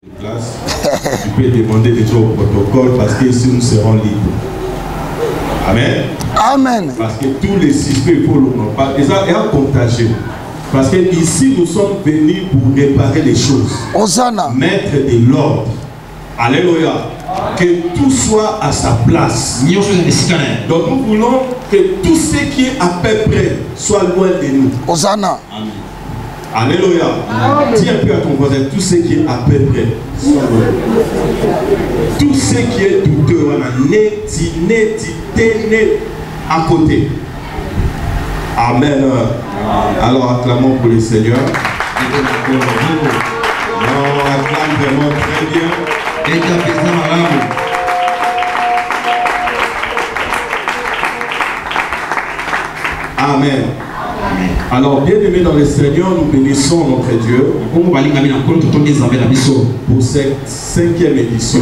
Classe, tu peux demander des choses au protocole parce que ici nous serons libres. Amen. Amen. Parce que tous les suspects, il faut le pas. Et ça est contagieux. Parce que ici nous sommes venus pour réparer les choses. Hosanna. Mettre de l'ordre. Alléluia. Que tout soit à sa place. Donc nous voulons que tout ce qui est à peu près soit loin de nous. Hosanna. Amen. Alléluia. Dis un peu à ton voisin, tout ce qui est à peu près. Tout ce qui est douteux, on a net à côté. Amen. Alors acclamons pour le Seigneur. On acclame vraiment très bien. Amen. Alors, bien aimés dans le Seigneur, nous bénissons notre Dieu pour cette cinquième édition.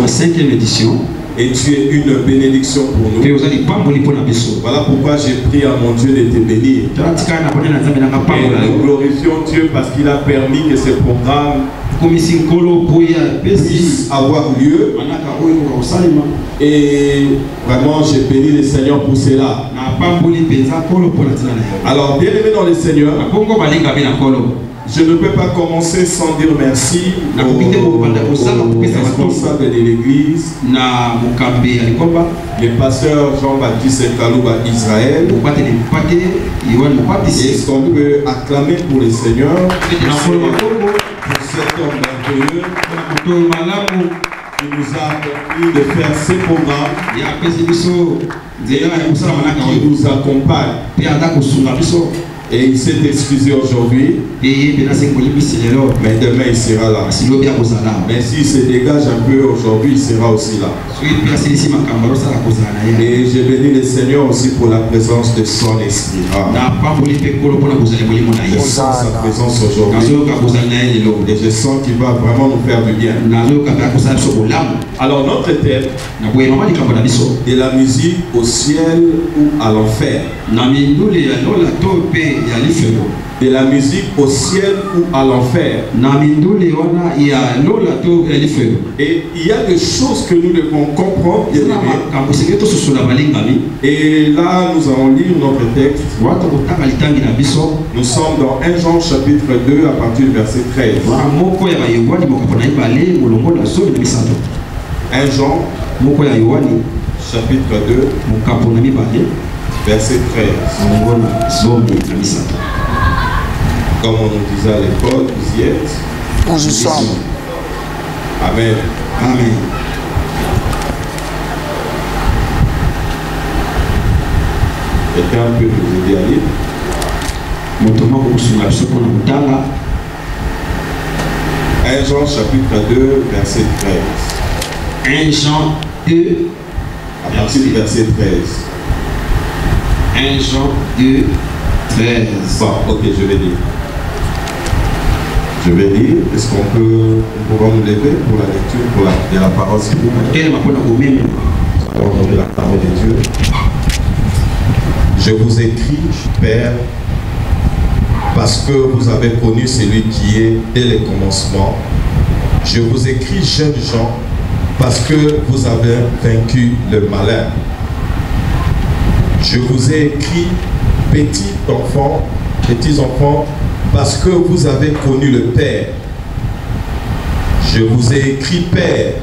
Et tu es une bénédiction pour nous. Voilà pourquoi j'ai prié à mon Dieu de te bénir. Et nous glorifions Dieu parce qu'il a permis que ce programme puisse avoir lieu. Et vraiment, j'ai béni le Seigneur pour cela. Alors, bien aimé dans le Seigneur, je ne peux pas commencer sans dire merci aux responsables de l'église, le pasteur Jean-Baptiste Kalouba Israël. Est-ce qu'on peut acclamer pour le Seigneur, pour cet homme merveilleux qui nous a permis de faire ces programmes, qui nous accompagne. Et il s'est excusé aujourd'hui. Mais demain il sera là. Mais s'il se dégage un peu aujourd'hui, il sera aussi là. Et je bénis le Seigneur aussi pour la présence de son esprit. Je sens sa présence aujourd'hui. Et je sens qu'il va vraiment nous faire du bien. Alors notre thème, de la musique au ciel ou à l'enfer. De la musique au ciel ou à l'enfer. Et il y a des choses que nous devons comprendre. Et là, nous allons lire notre texte. Nous sommes dans 1 Jean chapitre 2 à partir du verset 13. 1 Jean chapitre 2 verset 13. Comme on nous disait à l'école, vous y êtes. Nous y sommes. Amen. Amen. Quelqu'un peut nous aider à lire? 1 Jean chapitre 2 verset 13. 1 Jean 2 à partir du verset 13. 1 Jean 2 13. Bon, ok, je vais lire. Est-ce qu'on peut nous lever pour la lecture de la parole, s'il vous plaît? Nous allons honorer la parole de Dieu. Je vous écris, Père, parce que vous avez connu celui qui est dès le commencement. Je vous écris, jeunes gens, parce que vous avez vaincu le malin. Je vous ai écrit, petits enfants, parce que vous avez connu le Père. Je vous ai écrit, Père,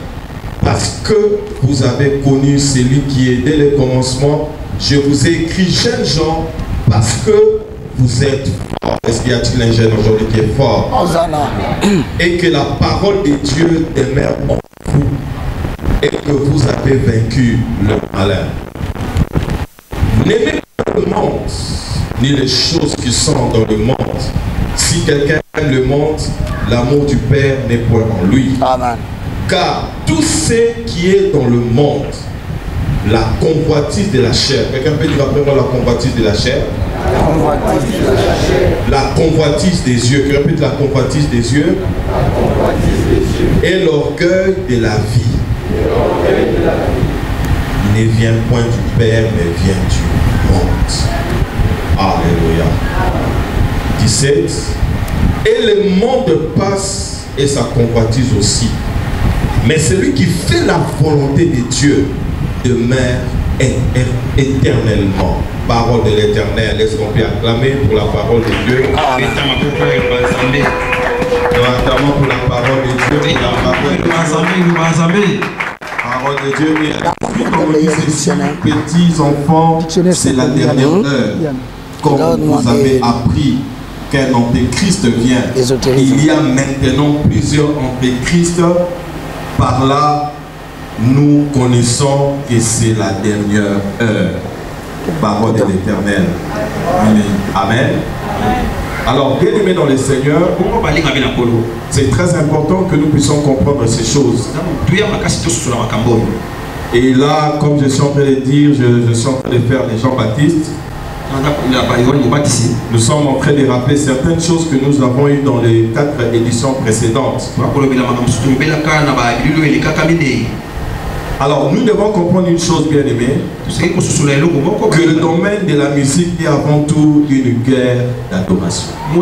parce que vous avez connu celui qui est dès le commencement. Je vous ai écrit, jeunes gens, parce que vous êtes forts. Est-ce qu'il y a-t-il un jeune aujourd'hui qui est fort? Et que la parole de Dieu demeure en vous et que vous avez vaincu le malin. N'aimez pas le monde, ni les choses qui sont dans le monde. Si quelqu'un aime le monde, l'amour du Père n'est point en lui. Amen. Car tout ce qui est dans le monde, la convoitise de la chair. Quelqu'un peut dire après moi la convoitise de la chair? La convoitise des yeux. Quelqu'un peut dire la convoitise des yeux? Et l'orgueil de la vie. Il ne vient point du Père, mais vient du monde. Alléluia. 17. Et le monde passe et sa convoitise aussi. Mais celui qui fait la volonté de Dieu demeure éternellement. Parole de l'Éternel. Est-ce qu'on peut acclamer pour la parole de Dieu? Notamment pour la parole de Dieu. Parole de Dieu. Petits enfants, c'est la dernière heure. Comme vous avez appris qu'un antéchrist vient, il y a maintenant plusieurs antéchrists. Par là, nous connaissons que c'est la dernière heure. Parole de l'Éternel. Amen. Alors, bien aimés dans le Seigneur, c'est très important que nous puissions comprendre ces choses. Et là, comme je suis en train de dire, je suis en train de faire les Jean-Baptiste. Nous sommes en train de rappeler certaines choses que nous avons eues dans les 4 éditions précédentes. Alors, nous devons comprendre une chose, bien aimée, que le domaine de la musique est avant tout une guerre d'adoration. Je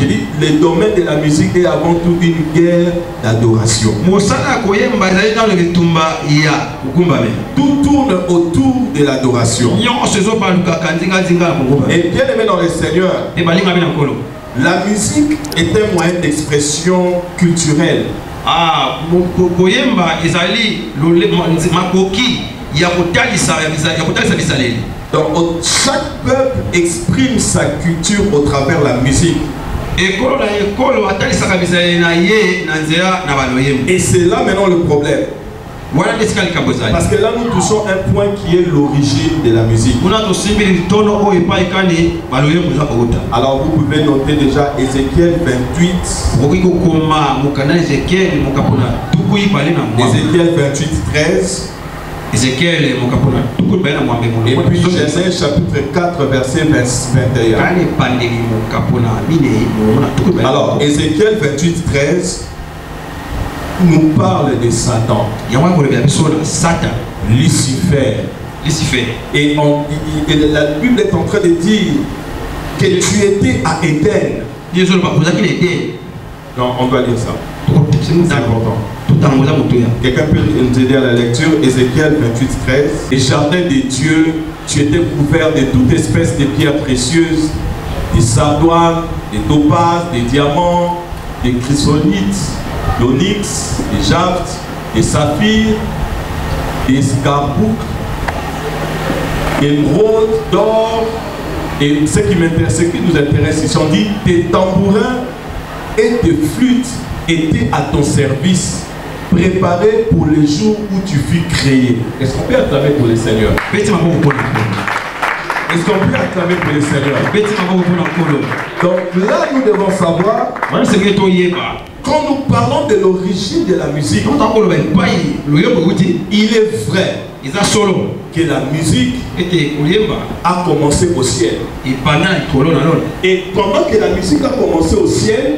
dis, le domaine de la musique est avant tout une guerre d'adoration. Tout tourne autour de l'adoration. Et bien aimé dans le Seigneur, la musique est un moyen d'expression culturelle. Donc chaque peuple exprime sa culture au travers de la musique. Et c'est là maintenant le problème. Parce que là nous touchons un point qui est l'origine de la musique. Alors vous pouvez noter déjà Ézéchiel 28. Ézéchiel 28, 13. Et puis Genèse chapitre 4 verset 21. Alors Ézéchiel 28, 13 nous parle de Satan. Lucifer. Et la Bible est en train de dire que tu étais à Éden. Non, on doit lire ça. C'est important. Quelqu'un peut nous aider à la lecture? Ézéchiel 28, 13. Et jardin de Dieu, tu étais couvert de toute espèce de pierres précieuses, des sardoines, des topazes, des diamants, des chrysolites, d'onyx, des jastes, des saphirs, des scarboucles, d'émeraudes, d'or. Et ce qui nous intéresse ici, on dit tes tambourins et tes flûtes étaient à ton service, préparés pour les jours où tu fus créé. Est-ce qu'on peut acclamer pour le Seigneur? Est-ce qu'on peut acclamer pour le Seigneur? Donc là, nous devons savoir, quand nous parlons de l'origine de la musique, il est vrai que la musique a commencé au ciel. Et pendant que la musique a commencé au ciel,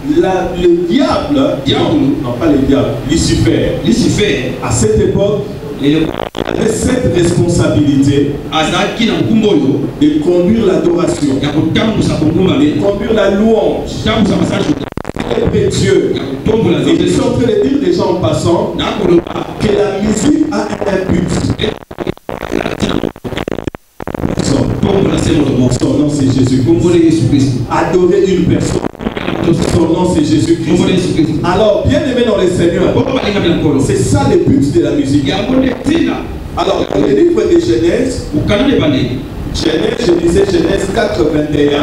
le diable, non pas le diable, Lucifer, à cette époque, avait cette responsabilité de conduire l'adoration, de conduire la louange. Dieu. Et je suis en train de dire déjà en passant que la musique a un but. Son nom c'est Jésus-Christ. Adorer une personne. Son nom c'est Jésus-Christ. Alors, bien aimé dans le Seigneur, c'est ça le but de la musique. Alors, dans le livre de Genèse, je disais Genèse 4, 21,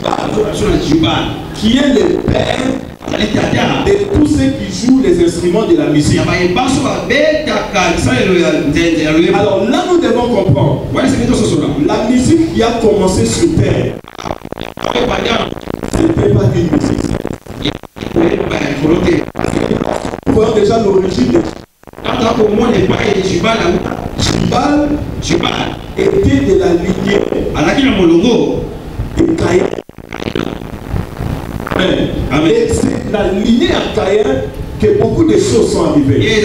parle de Jubal, qui est le père de tous ceux qui jouent les instruments de la musique. Alors là, nous devons comprendre, la musique qui a commencé sur terre, ce n'était pas une musique. Nous voyons déjà l'origine de Jubal était de la lignée de Caïn. Et c'est la lignée à Caïn que beaucoup de choses sont arrivées.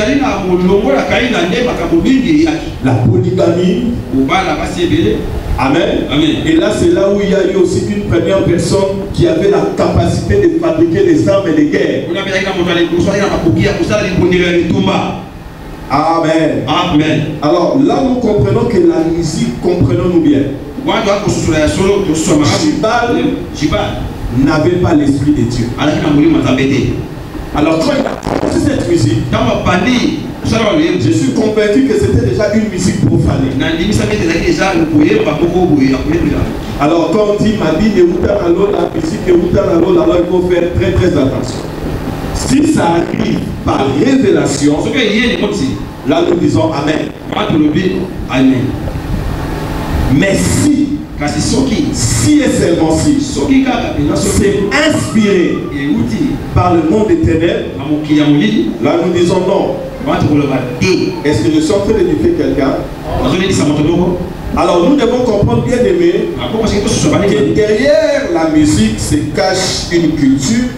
La polygamie. Amen. Amen. Et là, c'est là où il y a eu aussi une première personne qui avait la capacité de fabriquer des armes et des guerres. Amen. Amen. Alors là, nous comprenons que la musique, comprenons-nous bien. Jibal n'avait pas l'esprit de Dieu. Alors quand il a commencé cette musique, je suis convaincu que c'était déjà une musique profanée. Alors quand on dit Mabi de Outaralo, la musique de Outaralo, alors il faut faire très très attention. Si ça arrive par révélation, là nous disons Amen. Amen. Mais si et seulement si c'est inspiré par le monde éternel, là nous disons non. Est-ce que je suis en train de dire quelqu'un? Alors nous devons comprendre, bien aimé, que derrière la musique se cache une culture.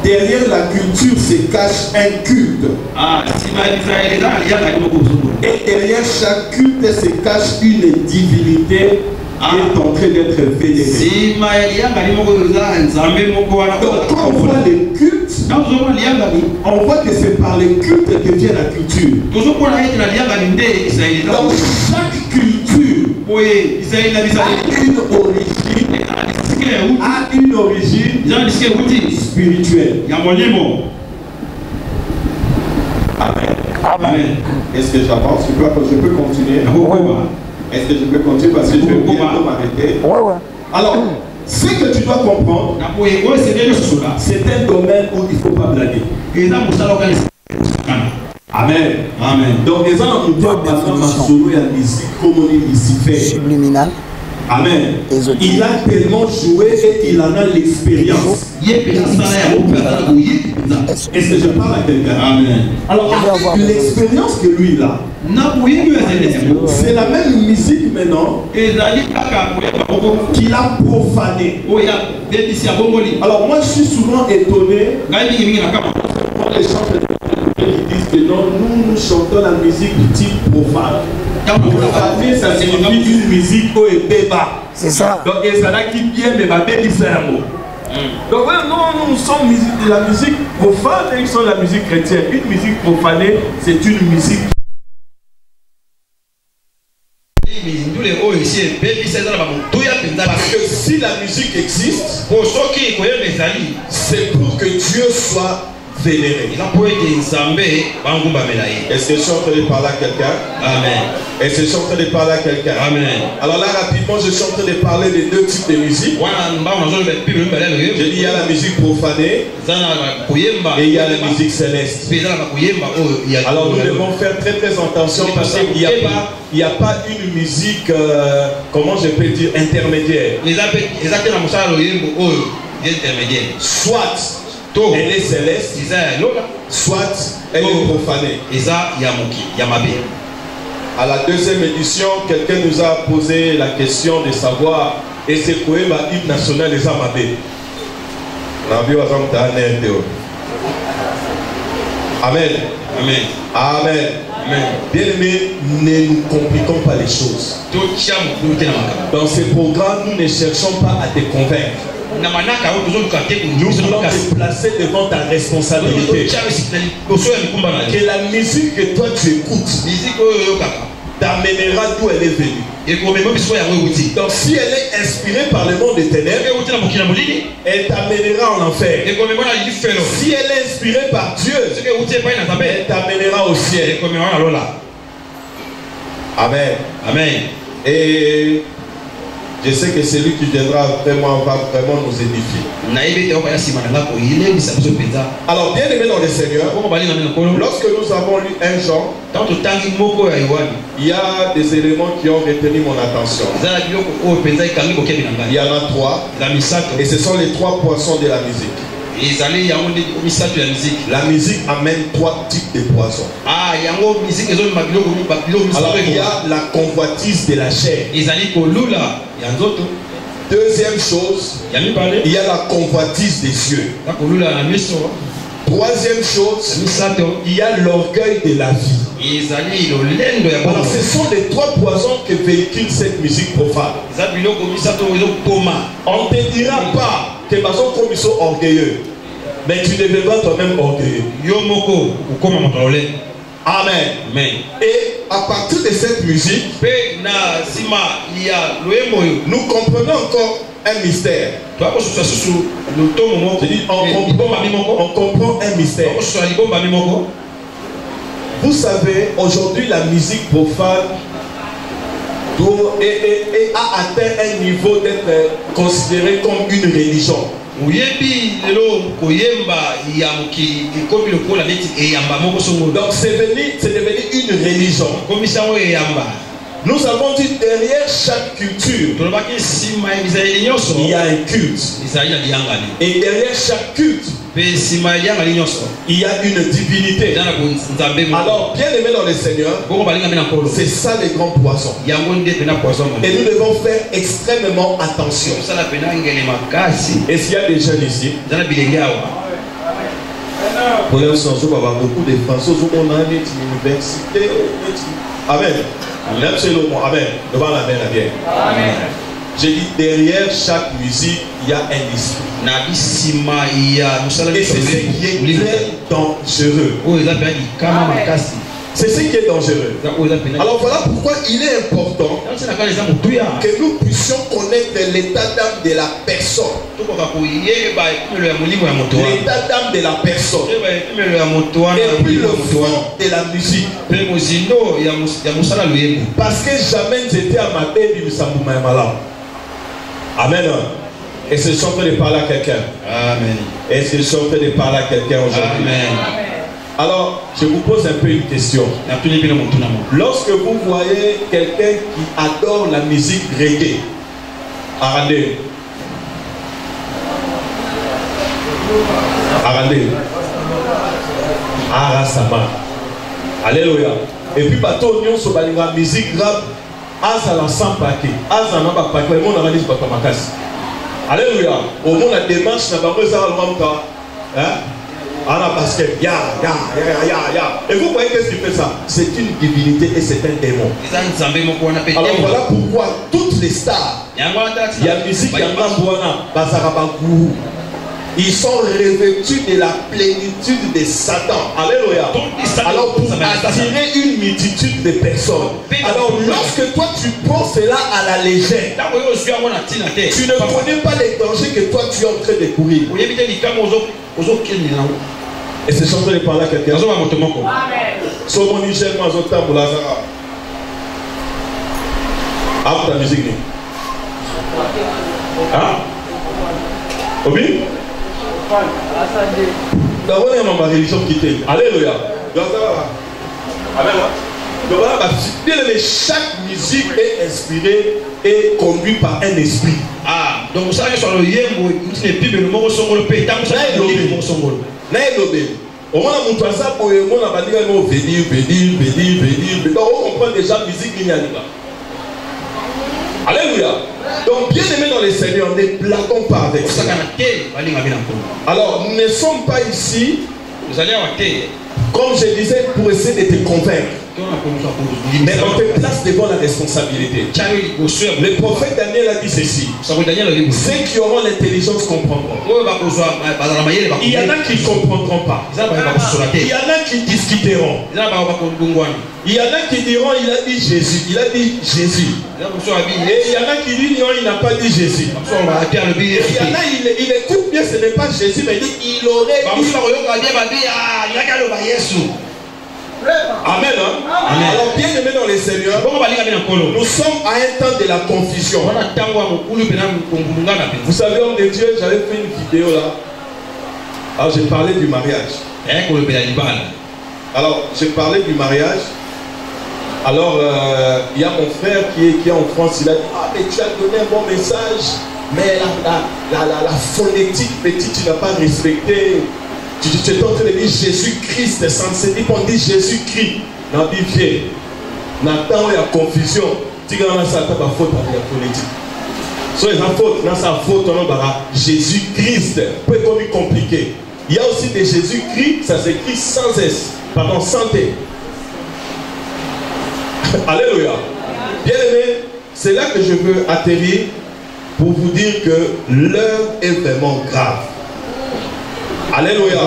Derrière la culture se cache un culte. Et derrière chaque culte se cache une divinité qui est en train d'être vénérée. Donc quand on voit les cultes, on voit que c'est par les cultes que vient la culture. Dans chaque culture a une origine spirituelle. Amen. Amen. Est-ce que j'avance? Je peux continuer? Est-ce que je peux continuer parce que je vais bientôt m'arrêter? Alors, ce que tu dois comprendre, c'est un domaine où il ne faut pas blaguer. Amen. Amen. Donc, les gens nous doivent solo et la musique comme on est Lucifer. Subliminal. Amen. Il a tellement joué et il en a l'expérience. Est-ce que je parle à quelqu'un? Amen. Alors, l'expérience que lui a, c'est la même musique maintenant qu'il a profané. Alors, moi, je suis souvent étonné quand les chanteurs qui disent que non, nous chantons la musique du type profane. Profaner, ça signifie une musique au bas. C'est ça. Donc, et ça là qui vient, mais ma bébé, c'est un mot. Donc, ouais, non, nous sommes de la musique profane et ils sont la musique chrétienne. Une musique profanée, c'est une musique. Parce que si la musique existe, c'est pour que Dieu soit vénéré. Est-ce que je suis en train de parler à quelqu'un? Amen. Est-ce que je suis en train de parler à quelqu'un? Amen. Alors là, rapidement, je suis en train de parler des deux types de musique. Je dis il y a la musique profanée et il y a la musique céleste. Alors nous devons faire très très attention parce qu'il n'y a pas une musique, comment je peux dire, intermédiaire. Soit elle est céleste, soit elle est profanée. À la deuxième édition, quelqu'un nous a posé la question de savoir est-ce que le hymne national des Amabé. Amen. Amen. Amen. Bien aimé, ne nous compliquons pas les choses. Dans ces programmes, nous ne cherchons pas à te convaincre. Nous voulons te placer devant ta responsabilité. Que la musique que toi tu écoutes t'amènera d'où elle est venue. Donc si elle est inspirée par le monde éternel, elle t'amènera en enfer. Si elle est inspirée par Dieu, elle t'amènera au ciel. Amen. Amen. Et je sais que celui qui viendra vraiment va vraiment nous édifier. Alors bien aimé dans le Seigneur, lorsque nous avons lu 1 Jean, il y a des éléments qui ont retenu mon attention. Il y en a 3 et ce sont les 3 poissons de la musique. La musique amène 3 types de poissons. Alors il y a la convoitise de la chair. Deuxième chose, il y a la convoitise des cieux. Troisième chose, il y a l'orgueil de la vie. Alors ce sont les trois poisons que véhicule cette musique profane. On ne te dira pas que Bason comme ils sont orgueilleux, mais tu deviendras toi-même orgueilleux. Amen. Et à partir de cette musique, nous comprenons encore un mystère. On comprend un mystère. Vous savez, aujourd'hui la musique profane a atteint un niveau d'être considérée comme une religion. Donc c'est devenu une religion. Nous avons dit derrière chaque culture, il y a un culte. Et derrière chaque culte, il y a une divinité. Alors, bien aimé dans le Seigneur, c'est ça les grands poissons. Et nous devons faire extrêmement attention. Est-ce qu'il y a des jeunes ici? Pour l'instant, il y a beaucoup de Français qui ont une université. Amen. Amen. Devant la main, la bière. Amen. J'ai dit derrière chaque musique, il y a un esprit. Et c'est ce qui est très dangereux. C'est ce qui est dangereux. Alors voilà pourquoi il est important que nous puissions connaître l'état d'âme de la personne. L'état d'âme de la personne. Et puis le fond de la musique. Parce que jamais j'étais à ma tête du Sambouma et Malam. Amen. Est-ce que je suis en train de parler à quelqu'un? Amen. Est-ce que je suis en train de parler à quelqu'un aujourd'hui? Amen. Alors, je vous pose un peu une question. Lorsque vous voyez quelqu'un qui adore la musique reggae, Arandé, Arasama, Alléluia. Et puis, bateau, on se bat la musique rap, Azala sans paquet, Azala pas paquet, le monde a dit pas ma casse. Alléluia. Au monde la démarche n'a pas besoin de hein? À la basket, ya. Et vous voyez qu'est-ce qui fait ça? C'est une divinité et c'est un démon. Alors voilà pourquoi toutes les stars, il y a musique, il y a Mambouana, Bazarabakou, ils sont revêtus de la plénitude de Satan. Alléluia. Alors pour attirer une multitude de personnes. Alors lorsque toi tu prends cela à la légère, tu ne connais pas les dangers que toi tu es en train de courir. Et c'est chanté de parler à quelqu'un. Sur mon Niger, moi, je t'aime pour la Zara. Ah, ta musique. Hein? Obi? D'abord, il y a ma religion qui t'aime. Alléluia. Amen. Donc voilà, bien aimé, chaque musique est inspirée et conduite par un esprit. Ah, donc ça, sur le yembo, il n'est plus le mot son le pays. Au moins, mon toisa pour le monde a dit non, venir. Donc on comprend déjà la musique lignale. Alléluia. Donc bien aimé dans les Seigneurs, ne blaguons pas avec ça. Alors nous ne sommes pas ici, comme je disais, pour essayer de te convaincre. Mais on te place devant la responsabilité. Le prophète Daniel a dit ceci: ceux qui auront l'intelligence comprendront. Il y en a qui ne comprendront pas. Il y en a qui discuteront. Il y en a qui diront il a dit Jésus. Il a dit Jésus. Et il y en a qui disent non, il n'a pas dit Jésus. Il y en a, il écoute bien, ce n'est pas Jésus, mais il dit il aurait dit. Amen. Amen. Alors bien aimé dans les Seigneurs, nous sommes à un temps de la confusion. Vous savez, homme de Dieu, j'avais fait une vidéo là. Alors j'ai parlé du mariage. Alors j'ai parlé du mariage. Alors il y a mon frère qui est en France. Il a dit ah mais tu as donné un bon message, mais la phonétique petite tu n'as pas respecté. Tu es en train de dire Jésus-Christ, ça ne se dit pas, on dit Jésus-Christ. Dans la Bible, Nathan, il y a confusion. Tu as ça, tu as faute avec la politique. So il y a faute, dans sa faute, on a Jésus-Christ. Peut être compliqué. Il y a aussi des Jésus-Christ, ça s'écrit sans S, pardon, santé. Alléluia. Bien aimé, c'est là que je veux atterrir pour vous dire que l'heure est vraiment grave. Alléluia.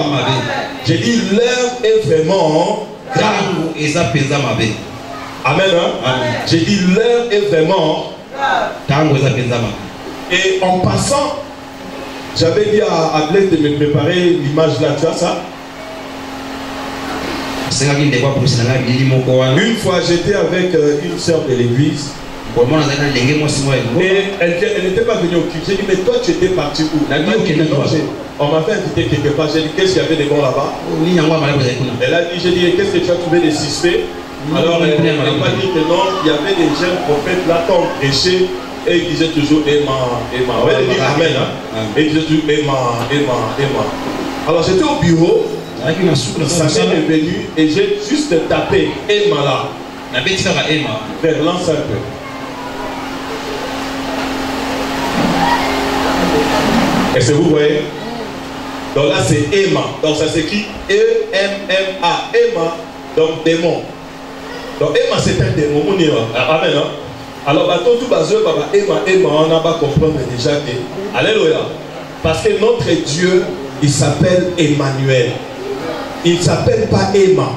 J'ai dit l'heure est vraiment grave. Amen. Hein? J'ai dit l'heure est vraiment grave. Et en passant, j'avais dit à Blaise de me préparer l'image là, tu vois ça? Une fois j'étais avec une sœur de l'église. Et elle n'était pas venue au culte. J'ai dit, mais toi tu étais parti où? On m'a fait inviter quelque part. J'ai dit, qu'est-ce qu'il y avait de bon là-bas? Elle a dit, j'ai dit, qu'est-ce que tu as trouvé de suspect? Alors elle m'a dit que non, il y avait des jeunes prophètes là quand on prêchait. Et il disait toujours Emma, Emma. Ouais, il dit Amen. Hein? Et il disait toujours Emma, Emma, Emma. Alors j'étais au bureau. Sacha est venu et j'ai juste tapé Emma là. Vers lance un peu. Est-ce que vous voyez? Donc là c'est Emma. Donc ça s'écrit E-M-M-A. Emma, donc démon. Donc Emma c'est un démon. Amen. Hein? Alors, tout Emma, on n'a pas compris déjà que. Alléluia. Parce que notre Dieu, il s'appelle Emmanuel. Il ne s'appelle pas Emma.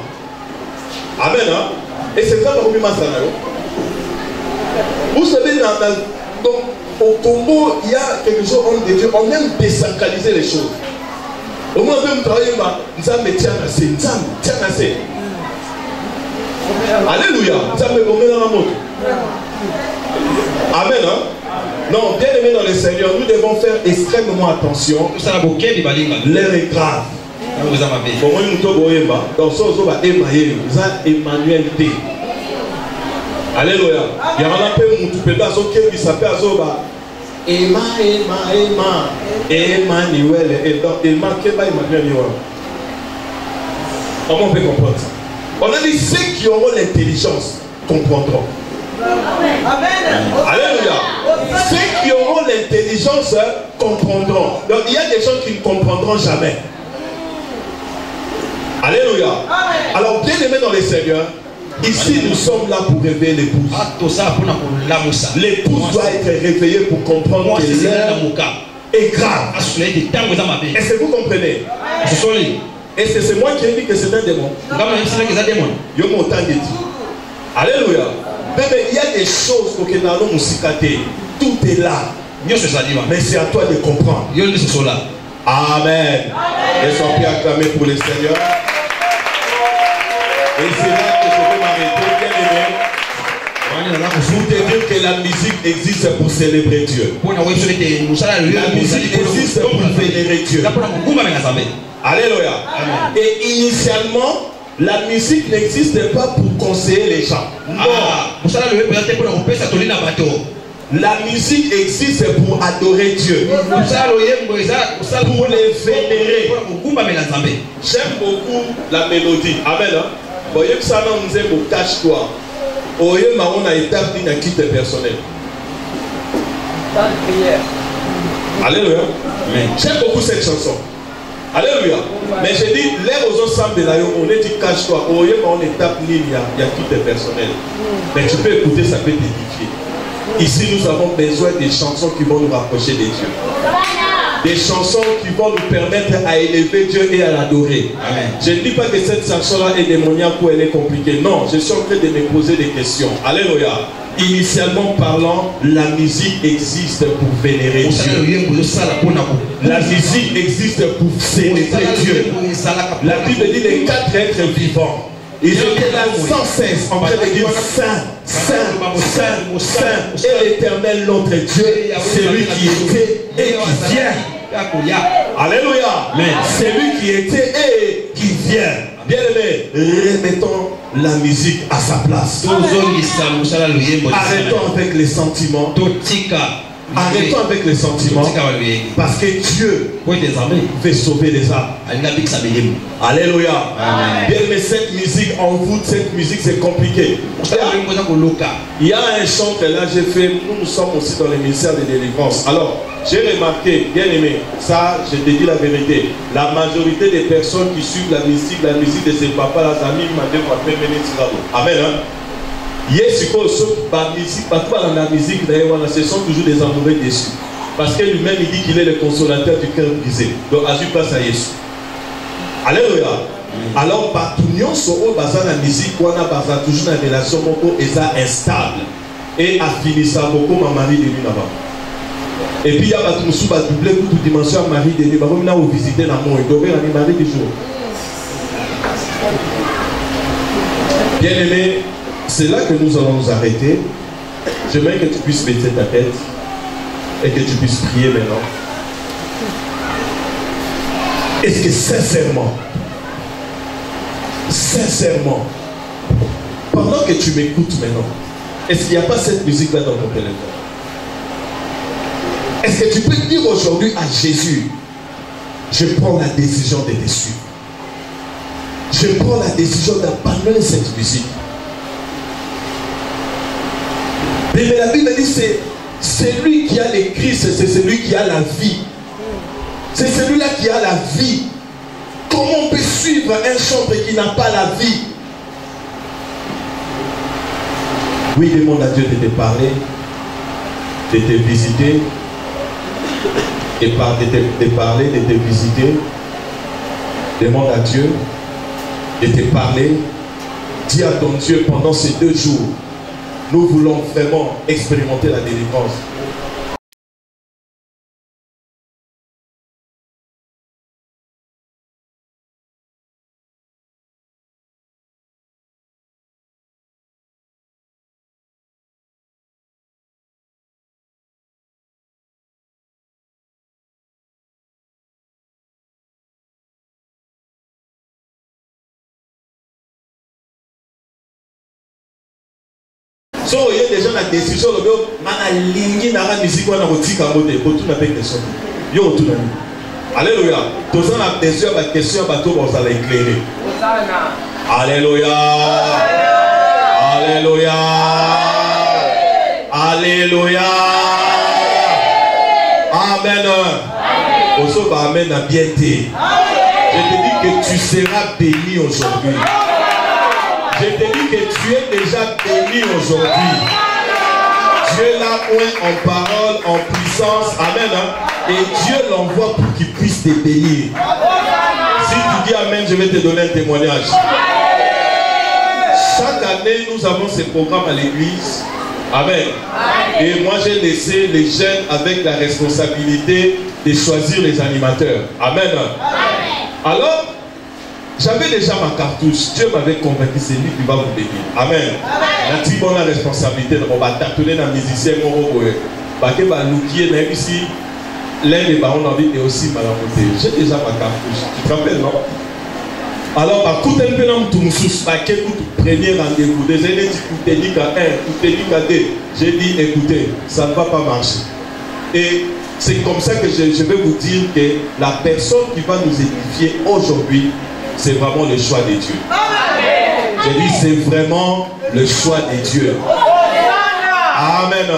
Amen. Hein? Et c'est ça le vous savez, donc, au Congo, il y a quelque chose de Dieu. On aime désacraliser les choses. Au moins, même travailler, nous avons tiens assez. Alléluia. Nous avons mis dans la moto. Amen. Hein? Non, bien aimé dans le Seigneur, nous devons faire extrêmement attention. L'heure est grave. Donc, Emmanuel T. Alléluia. Il y a un peu de s'appelle Emmanuel. Comment on peut comprendre ça? On a dit ceux qui auront l'intelligence comprendront. Amen. Alléluia. Ceux qui auront l'intelligence comprendront. Donc il y a des gens qui ne comprendront jamais. Alléluia. Alors bien aimé dans les Seigneurs, ici nous sommes là pour réveiller l'épouse. L'épouse doit être réveillée pour comprendre que l'heure est grave. Est-ce que vous comprenez? Est-ce que c'est moi qui ai dit que c'est un démon? Yo mon temps dit. Alléluia. Mais il y a des choses pour que nous allons nous cicater. Tout est là. Mais c'est à toi de comprendre. Amen. Et sont bien acclamés pour le Seigneur. Et c'est là que je vais m'arrêter, bien aimé. Vous devez dire que la musique existe pour célébrer Dieu. La musique existe pour vénérer Dieu. Alléluia. Et initialement, la musique n'existe pas pour conseiller les gens. Non. La musique existe pour adorer Dieu. Pour les vénérer. J'aime beaucoup la mélodie. Amen. Voyez que ça nous aime au cache-toi. Voyez, on a établi un kit personnel. Alléluia. J'aime beaucoup cette chanson. Alléluia. Mais j'ai dit, l'air aux ensembles de l'aïe, on est dit cache-toi. Voyez, on étape ligne, il y a kit personnel. Mais tu peux écouter, ça peut t'édifier. Ici, nous avons besoin des chansons qui vont nous rapprocher de Dieu. Des chansons qui vont nous permettre à élever Dieu et à l'adorer. Je ne dis pas que cette chanson-là est démoniaque ou elle est compliquée. Non, je suis en train de me poser des questions. Alléluia. Initialement parlant, la musique existe pour vénérer Dieu. La musique existe pour célébrer Dieu. La Bible dit les quatre êtres vivants. Ils étaient là sans cesse en train de dire Saint, Saint, Saint, Saint. Et l'Éternel, notre Dieu, c'est lui qui était et qui vient. Alléluia. C'est lui qui était et qui vient. Bien aimé, remettons la musique à sa place. Arrêtons avec les sentiments. Arrêtons avec les sentiments. Parce que Dieu veut sauver les âmes. Alléluia. Bien aimé, cette musique en vous, cette musique c'est compliqué. Il y a un chant que là j'ai fait. Nous sommes aussi dans le ministère de délivrance. Alors, j'ai remarqué, bien aimé, ça je te dis la vérité. La majorité des personnes qui suivent la musique de ces papas, les amis, amen. Yes, la musique d'ailleurs, ce sont toujours des amoureux déçus. Parce que lui-même il dit qu'il est le consolateur du cœur brisé. Donc, à place à Jésus. Alléluia. Alors, partout, nous sommes la musique, on a toujours une relation instable. Et a fini ça beaucoup, ma mari de lui là-bas. Et puis, il y a tout le monde doublé pour toute dimension, mari de lui. On a visité la mort, il devait aller mari du jour. Bien aimé. C'est là que nous allons nous arrêter. J'aimerais que tu puisses baisser ta tête et que tu puisses prier maintenant. Est-ce que sincèrement, pendant que tu m'écoutes maintenant, est-ce qu'il n'y a pas cette musique-là dans ton téléphone? Est-ce que tu peux dire aujourd'hui à Jésus, je prends la décision de te suivre. Je prends la décision d'abandonner cette musique. Mais la Bible dit c'est lui qui a les Christ, c'est celui qui a la vie. C'est celui-là qui a la vie. Comment on peut suivre un chantre qui n'a pas la vie? Oui, demande à Dieu de te parler, de te visiter, de te parler, de te visiter. Demande à Dieu de te parler. Dis à ton Dieu pendant ces 2 jours. Nous voulons vraiment expérimenter la délivrance. So, il y a déjà la décision, il y a une ligne dans la musique, on a un petit camoté, pour tout avec des sons. Il y a tout. Alléluia. Tous on a des questions, bateau, on va l'éclairer. Alléluia. Alléluia. Alléluia. Amen. Oso ba amen à bienté. Je te dis que tu seras béni aujourd'hui. Je te dis que tu es déjà béni aujourd'hui. Dieu l'a oint en parole, en puissance. Amen. Et Dieu l'envoie pour qu'il puisse te bénir. Si tu dis amen, je vais te donner un témoignage. Chaque année, nous avons ces programmes à l'église. Amen. Et moi, j'ai laissé les jeunes avec la responsabilité de choisir les animateurs. Amen. Alors, j'avais déjà ma cartouche. Dieu m'avait convaincu, c'est lui qui va vous bénir. Amen. La petite bonne responsabilité, on va tâtonner dans les musiciens. Ici, l'un des barons d'envie est aussi mal monté. J'ai déjà ma cartouche. Tu te rappelles, non? Alors, écoute un peu dans tout premier rendez-vous. Désolé, tu t'es dit qu'à 1, tu t'es dit qu'à 2. J'ai dit, écoutez, ça ne va pas marcher. Et c'est comme ça que je vais vous dire que la personne qui va nous édifier aujourd'hui, c'est vraiment le choix de Dieu. Je dis, c'est vraiment le choix de Dieu. Amen.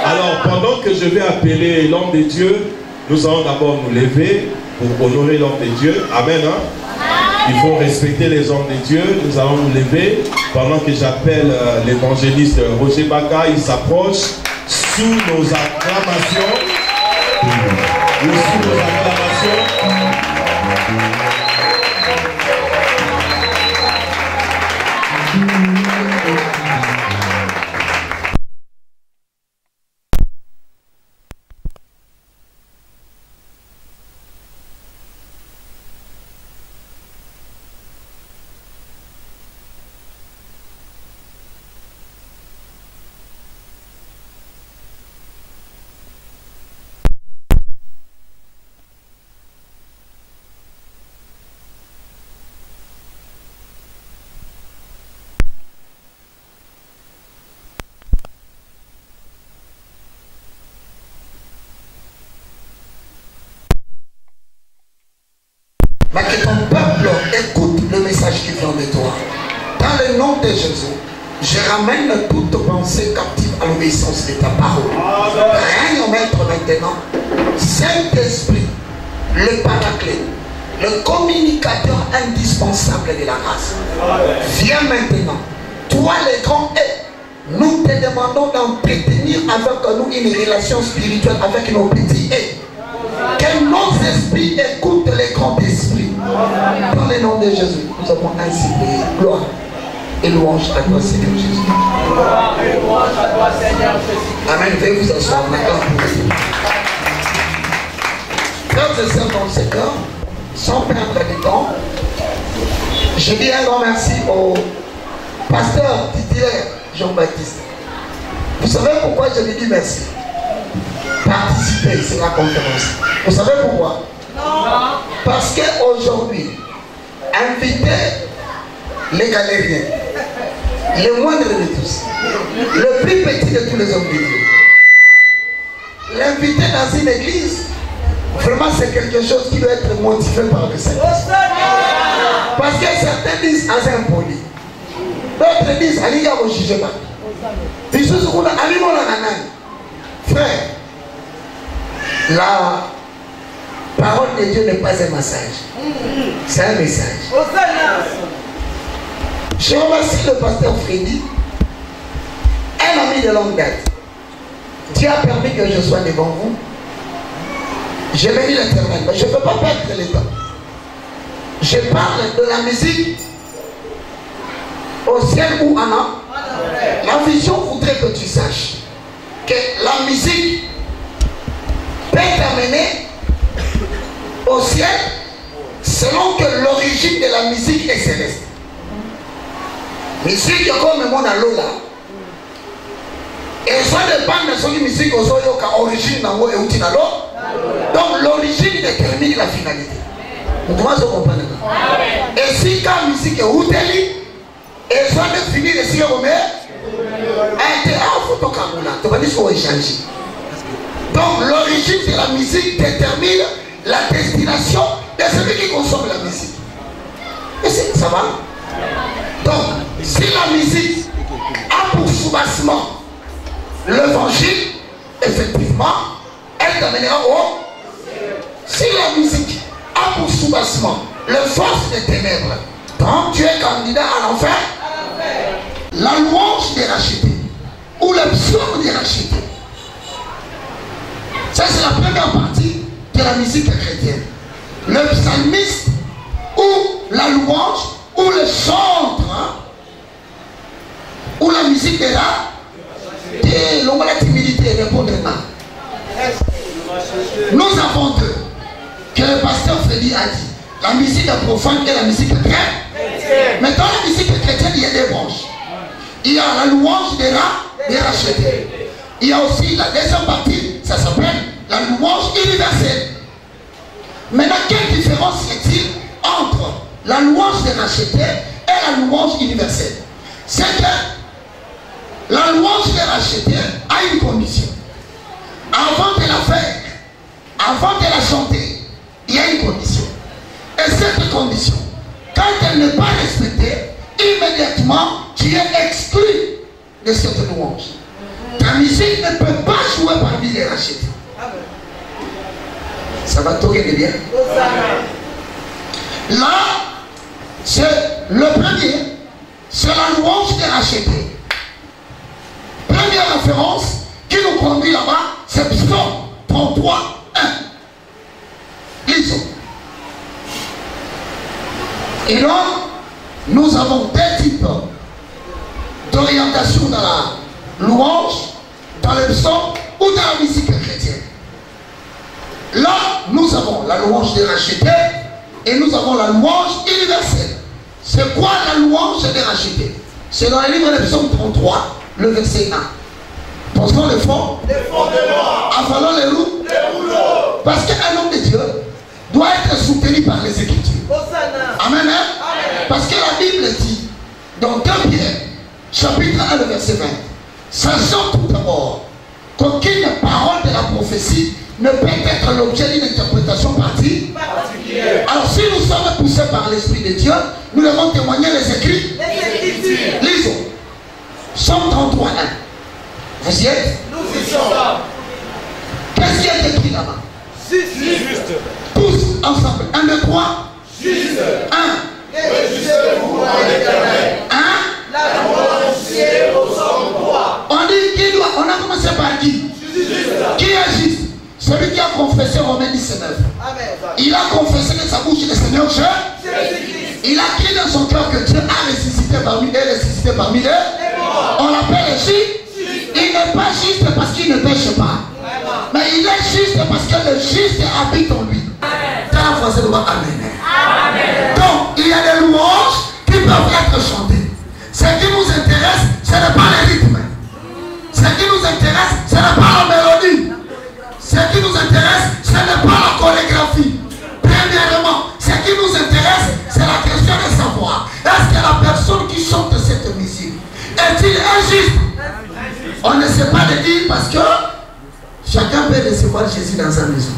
Alors, pendant que je vais appeler l'homme de Dieu, nous allons d'abord nous lever pour honorer l'homme de Dieu. Amen. Il faut respecter les hommes de Dieu. Nous allons nous lever pendant que j'appelle l'évangéliste Roger Baka. Il s'approche sous nos acclamations. Sous nos acclamations. mais que ton peuple écoute le message qui vient de toi. Dans le nom de Jésus, je ramène toute pensée captive à l'obéissance de ta parole. Règne, maître, maintenant. Saint-Esprit, le paraclet, le communicateur indispensable de la grâce. Viens maintenant. Toi, les grands et nous te demandons d'entretenir avec nous une relation spirituelle avec nos petits et. Que nos esprits écoutent les grands esprits. Dans le nom de Jésus, nous avons ainsi prié. Gloire et louange à toi, Seigneur Jésus. Gloire et louange à toi, Seigneur Jésus. Amen. Veuillez vous asseoir maintenant. Frères et sœurs dans le Seigneur, sans perdre de temps, je dis un grand merci au pasteur titulaire Jean-Baptiste. Vous savez pourquoi je lui dis merci? Participer, c'est la conférence. Vous savez pourquoi? Non. Parce qu'aujourd'hui, inviter les galériens, les moindres de tous, le plus petit de tous les hommes de Dieu, l'inviter dans une église, vraiment c'est quelque chose qui doit être motivé par le Saint-Esprit. Parce que certains disent à un poli, d'autres disent à l'IA au jugement. Frère, la parole de Dieu n'est pas un massage, c'est un message. Je remercie le pasteur Freddy, un ami de longue date. Dieu a permis que je sois devant vous. Je bénis l'Éternel, mais je ne peux pas perdre le temps. Je parle de la musique au ciel ou en an. La vision voudrait que tu saches que la musique peut t'amener au ciel selon que l'origine de la musique est céleste. Musique comme mon alola. Et ça dépend de ce que musique a origine et outil. Donc l'origine détermine la finalité. Vous commencez à comprendre. Et si la musique est outili, et ça définit le ciel au meilleur, donc l'origine de la musique détermine la destination de celui qui consomme la musique. Et ça va? Donc, si la musique a pour soubassement l'évangile, effectivement, elle t'amènera au. Si la musique a pour soubassement le force des ténèbres, donc tu es candidat à l'enfer. La louange des rachetés ou le psaume des rachetés. Ça, c'est la première partie de la musique chrétienne. Le psalmiste ou la louange ou le chantre ou la musique de la timidité répondrement. Nous avons deux que le pasteur Freddy a dit. La musique profane et la musique chrétienne. Mais dans la musique chrétienne, il y a des branches. Il y a la louange des rachetés. Il y a aussi la deuxième partie, ça s'appelle la louange universelle. Maintenant, quelle différence y a-t-il entre la louange des rachetés et la louange universelle? C'est que la louange des rachetés a une condition. Avant de la faire, avant de la chanter, il y a une condition. Et cette condition, quand elle n'est pas respectée, immédiatement, tu es exclu de cette louange. Ta musique ne peut pas jouer parmi les rachetés. Ça va tourner bien. Là, c'est le premier, c'est la louange des rachetés. Première référence qui nous conduit là-bas, c'est Psaume 33, 1. Lisons. Et donc, nous avons deux types d'orientation dans la louange, dans le psaume ou dans la musique chrétienne. Là, nous avons la louange des rachetés et nous avons la louange universelle. C'est quoi la louange des rachetés? C'est dans le livre de psaume 33, le verset 1. Pensons le fond. Les fondements. Avalons les roues. Les rouleaux. Parce qu'un homme de Dieu doit être soutenu par les Écritures. Amen, hein? Amen. Parce que la Bible dit, dans 2 Pierre, chapitre 1, le verset 20, sachant tout d'abord qu'aucune parole de la prophétie ne peut être l'objet d'une interprétation particulière. Alors si nous sommes poussés par l'Esprit de Dieu, nous devons témoigner les écrits. Lisons. Somme 33, 1. Vous y êtes? Nous y sommes. Qu'est-ce qui est écrit là-bas? Juste. Tous ensemble. 1, 2, 3. Juste. 1. Réjouissez-vous en l'Éternel. 1. La louange est au Somme 3. On dit qui doit. On a commencé par qui? Juste. Qui est juste? Celui qui a confessé Romains 19. Amen. Il a confessé de sa bouche le Seigneur Dieu. Jésus-Christ. Il a crié dans son cœur que Dieu a ressuscité parmi eux. On l'appelle juste. Il n'est pas juste parce qu'il ne pêche pas. Mais il est juste parce que le juste habite en lui. Dans la français, le mot Amen. Donc, il y a des louanges qui peuvent être chantées. Ce qui nous intéresse, ce n'est pas le rythme. Ce qui nous intéresse, ce n'est pas la mélodie. Ce qui nous intéresse, ce n'est pas la chorégraphie. Premièrement, ce qui nous intéresse, c'est la question de savoir, est-ce que la personne qui chante cette musique est-il injuste? On ne sait pas le dire parce que chacun peut recevoir Jésus dans sa maison.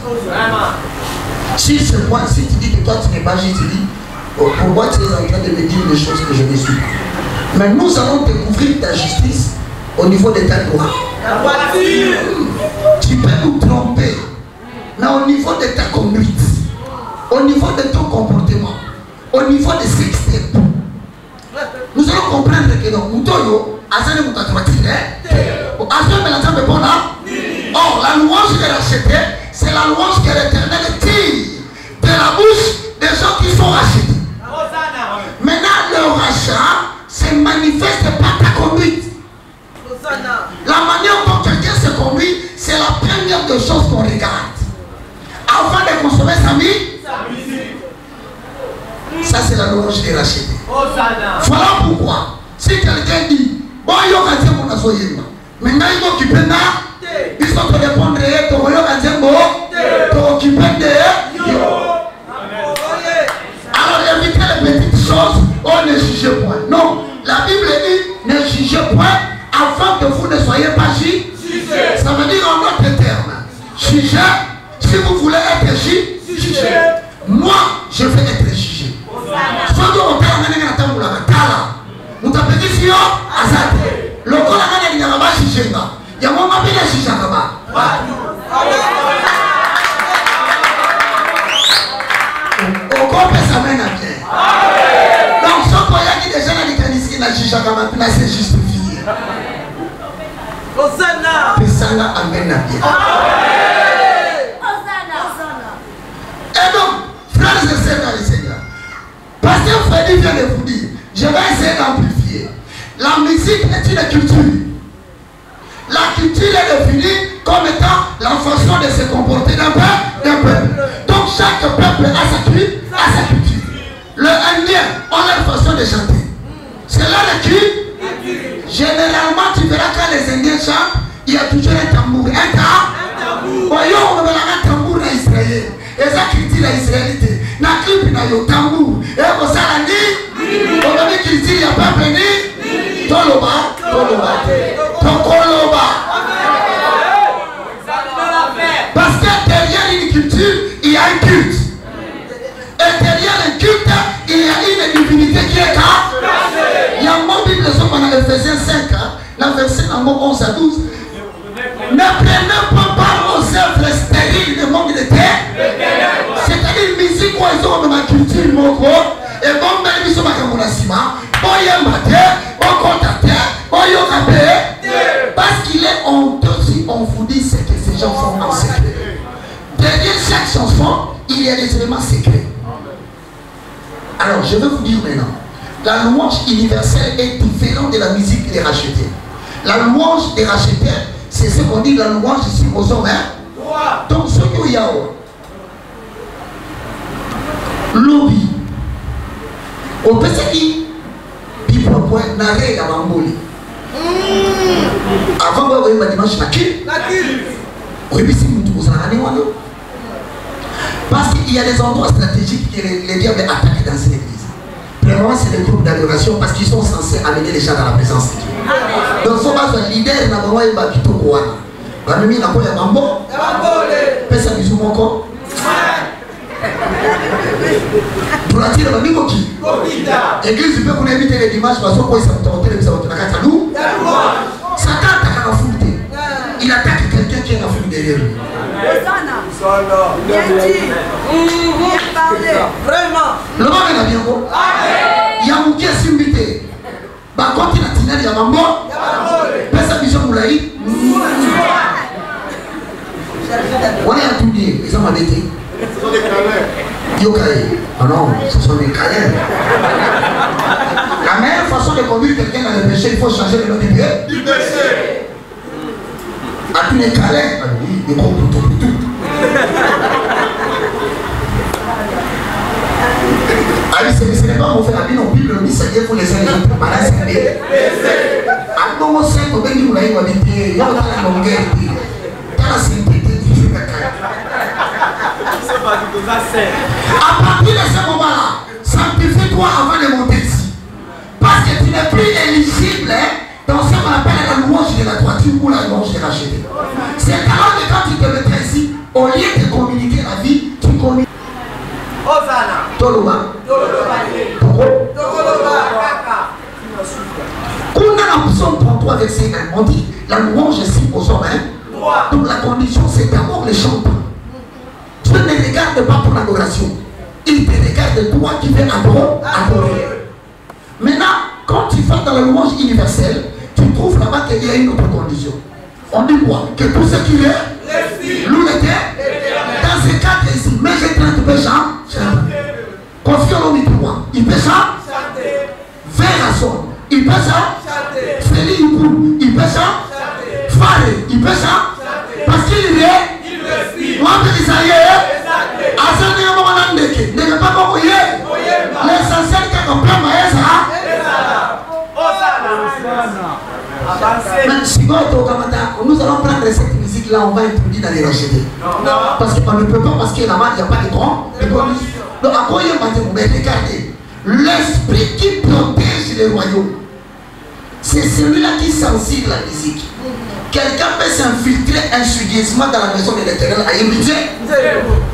Si c'est moi, si tu dis que toi tu n'es pas juste, tu dis, pourquoi tu es en train de me dire des choses que je ne suis pas? Mais nous allons découvrir ta justice au niveau de ta loi. La voiture. Tu peux nous tromper, mais au niveau de ta conduite, au niveau de ton comportement, au niveau de ces steps, nous allons comprendre que dans Moutoyo, Azane Moutatroatine, Azane Melatame Bona. Or, la louange de racheter, c'est la louange que l'Éternel tire de la bouche des gens qui sont rachetés. Maintenant, le rachat se manifeste par ta conduite. La manière dont quelqu'un se conduit, c'est la première des choses qu'on regarde. Avant de consommer sa musique, ça c'est la louange de racheter. Voilà pourquoi, si quelqu'un dit, bon, il y a un mon asoyema, maintenant il va occuper là, ils sont te répondre, ton yo kazembo, ton occupé de yo. Alors évitez les petites choses, on ne juge point. Non, la Bible dit, ne jugez point afin que vous ne soyez pas jugés. Ça veut dire en d'autres termes, jugez, si vous voulez être jugé, moi je vais être jugé. Soit on t'a amené à ta moula, nous t'avons dit si on azate. Le corps a gagné à la jugé. Il y a mon mari qui est là-bas. Au corps, ça mène à bien. Donc, ce qu'on a dit déjà, il a dit que c'est justifié. Et ça amène à bien. Et donc, frères et sœurs dans le Seigneur, Pasteur Freddy vient de vous dire, je vais essayer d'amplifier. La musique est une culture. La culture est définie comme étant la façon de se comporter d'un peuple. Donc chaque peuple a sa culture. Le Indien a leur façon de chanter. C'est là le cul. Généralement, tu verras quand les Indiens chantent, il y a toujours un tambour. Un tambour. Voyons, on va un tambour dans Israël. Et ça culture la israélité. Na clip na yo tambour. Et comme ça, la nuit, on va culture, il y a peuple ni. Toloba. Tokoloba. Parce que derrière une culture, il y a un culte. Et derrière le culte, il y a une divinité qui est cachée. Il y a mon Bible dans Ephésiens 5, dans verset 11 à 12. Ne prenez pas part aux œuvres stériles du monde de terre. C'est-à-dire musique où ils ont ma culture, mon corps. Et bon, même ils sont ma camonacima. Bon, il y a ma terre, bon, contacter. Parce qu'il est honteux si on vous dit ce que ces gens font en secret. Derrière chaque chanson, il y a des éléments secrets. Alors, je vais vous dire maintenant, la louange universelle est différente de la musique des rachetés. La louange des rachetés, c'est ce qu'on dit la louange ici aux hommes. Donc, ce qu'il y a, lobby, au PCI, il propose n'arrête à Bamboli. Avant de voir dimanche parce qu'il y a des endroits stratégiques que les diables attaquent dans cette église. Premièrement, c'est les groupes d'adoration parce qu'ils sont censés amener les gens dans la présence de Dieu. Donc, il faut pas être leader dans le moment où il va quitter le Kouana. Pesa bisou moko. Pour la tirer, on qui église, tu peux qu'on évite les dimanches parce qu'on s'est entendu, mais ça va te la nous. Satan a foutu. Il attaque quelqu'un qui est en fuite derrière lui. Bien dit. Bien parlé. Vraiment. Le monde est bien beau. Il y a un qui est simbité. Bah, quand il a tiré, il y a un mort. Personne ne peut moulaï. On est à tout dire. Ils ont m'arrêté. Ce sont des câlins. Yokaï. Ah non, ce sont des câlins. La meilleure façon de conduire quelqu'un dans le péché, il faut changer le nom du Dieu. Du péché. À tous les câlins. Ah oui, des gros boutons pour tout. Ah, ce n'est pas mon frère, la Bible, on dit ça pour les uns les autres. Malade, c'est bien. Ah non, c'est qu'on veut dire, on a dit, il y a la longueur, dans la simplicité. À partir de ce moment-là, sanctifie-toi avant de monter ici. Parce que tu n'es plus éligible dans ce qu'on appelle la louange de la droiture ou la louange de la racheté. C'est alors que quand tu te mettrais ici, au lieu de communiquer la vie, tu communiques. Hosanna. Toloba. Pourquoi? Quand on a la Psaume 33 verset 1, on dit la louange est si aux hommes. Donc la condition c'est d'abord le chanteur. Dieu ne regarde pas pour l'adoration. Il te regarde toi qui veux adorer. Maintenant, quand tu vas dans la louange universelle, tu trouves là-bas qu'il y a une autre condition. On dit quoi? Que tout ce qui est, loue le terre, dans ce cadre ici, mais j'ai 30 péchants, confie en l'homme pour moi. Il peut chanter, Vérason, il peut chanter, Félix Yougou, il peut chanter, Faré, il peut chanter, parce qu'il est. Moi, je dis ça y est. Asani ya mwana ndeke. Ndeke papa moye. L'essentiel que qu'on peut maïs ça. Mais si nous allons prendre cette musique là, on va introduire dans les rachetés. Parce qu'on ne peut pas, parce que là-bas il n'y a pas de grand. Donc à quoi il y a pas de mais regardez. L'esprit qui protège les royaumes, c'est celui-là qui sensible la musique. Quelqu'un peut s'infiltrer insidieusement dans la maison de l'Éternel à un budget.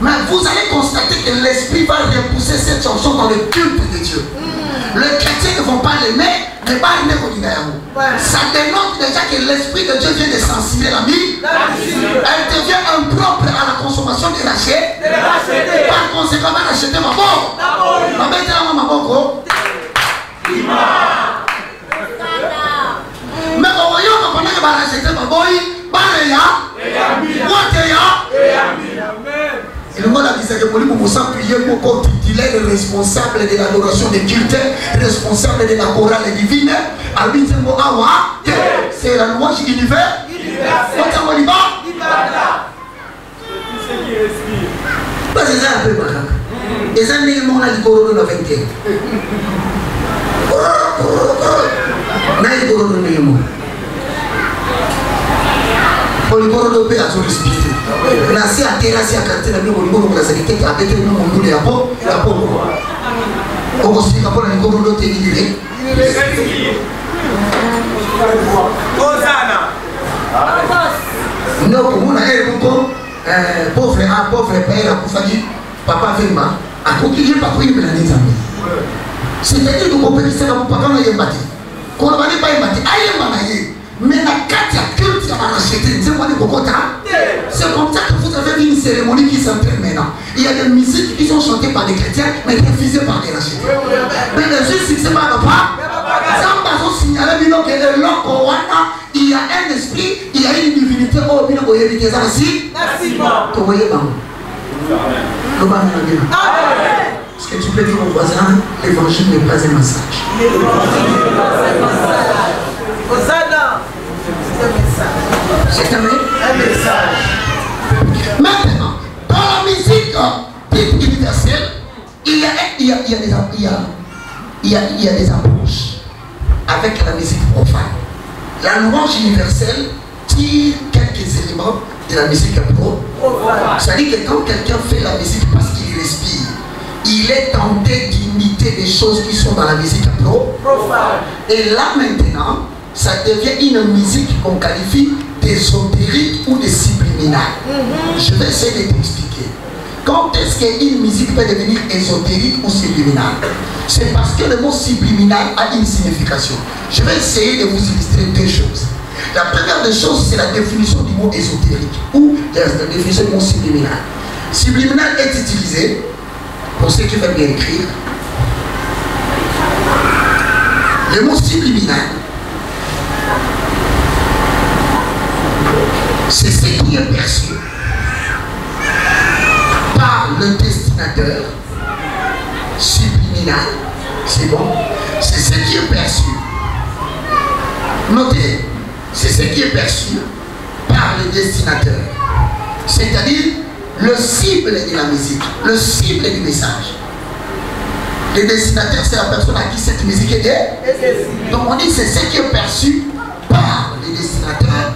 Mais vous allez constater que l'esprit va repousser cette chanson dans le culte de Dieu. Les chrétiens ne vont pas l'aimer, mais pas l'aimer au Linéaïo. Ça dénonce déjà que l'esprit de Dieu vient de sensibiliser la vie. Elle devient impropre à la consommation des rachets. Par conséquent, elle va racheter ma mort. Ma mère est là, ma mort. Mais au royaume, pendant que va racheter ma boy, et le monde a dit que pour s'appuyer pour tituler le responsable de l'adoration des cultes, responsable de la chorale divine, c'est la louange universelle. C'est ça un peu macaque. Et ça n'est pas le corps de la 21. Naï corps de Némo. Pour le corps de paix à son esprit. Nasi à terre, nasi à quartier, la maison de la sanité, qui a été le nom de la peau, la peau. On se dit qu'après le corps de l'autre, non, comme on a un pauvre père, à Koufadi, papa Vema, à Koukiji, pas pris une année. C'est-à-dire que mon père, c'est un papa, on a un bâti. Qu'on n'a pas un bâti, aïe, manaïe. Mais la carte à culte, ça va racheter. C'est comme ça que vous avez vu une cérémonie qui s'entraîne maintenant. Il y a des musiques qui sont chantées par des chrétiens, mais refusées par des rachetés. Mais les juifs, si c'est pas papa, ça va vous signaler que l'homme, il y a un esprit, il y a une divinité. Oh, bien, vous voyez, vous voyez, est-ce que tu peux dire au voisin, l'évangile n'est pas un massage. C'est un message. Maintenant, dans la musique dite universelle, il y a des approches avec la musique profane. La louange universelle tire quelques éléments de la musique profane. C'est-à-dire que quand quelqu'un fait la musique parce qu'il respire, il est tenté d'imiter des choses qui sont dans la musique profane. Et là maintenant, ça devient une musique qu'on qualifie d'ésotérique ou de subliminale. Je vais essayer de t'expliquer. Quand est-ce qu'une musique peut devenir ésotérique ou subliminale? C'est parce que le mot subliminal a une signification. Je vais essayer de vous illustrer deux choses. La première des choses, c'est la définition du mot ésotérique ou la définition du mot subliminal. Subliminal est utilisé, pour ceux qui veulent bien écrire, le mot subliminal, c'est ce qui est perçu par le destinateur. Subliminal, c'est bon, c'est ce qui est perçu. Notez, c'est ce qui est perçu par le destinateur, c'est-à-dire le cible de la musique, le cible du message. Le destinateur, c'est la personne à qui cette musique est destinée. Donc on dit c'est ce qui est perçu par le destinateur,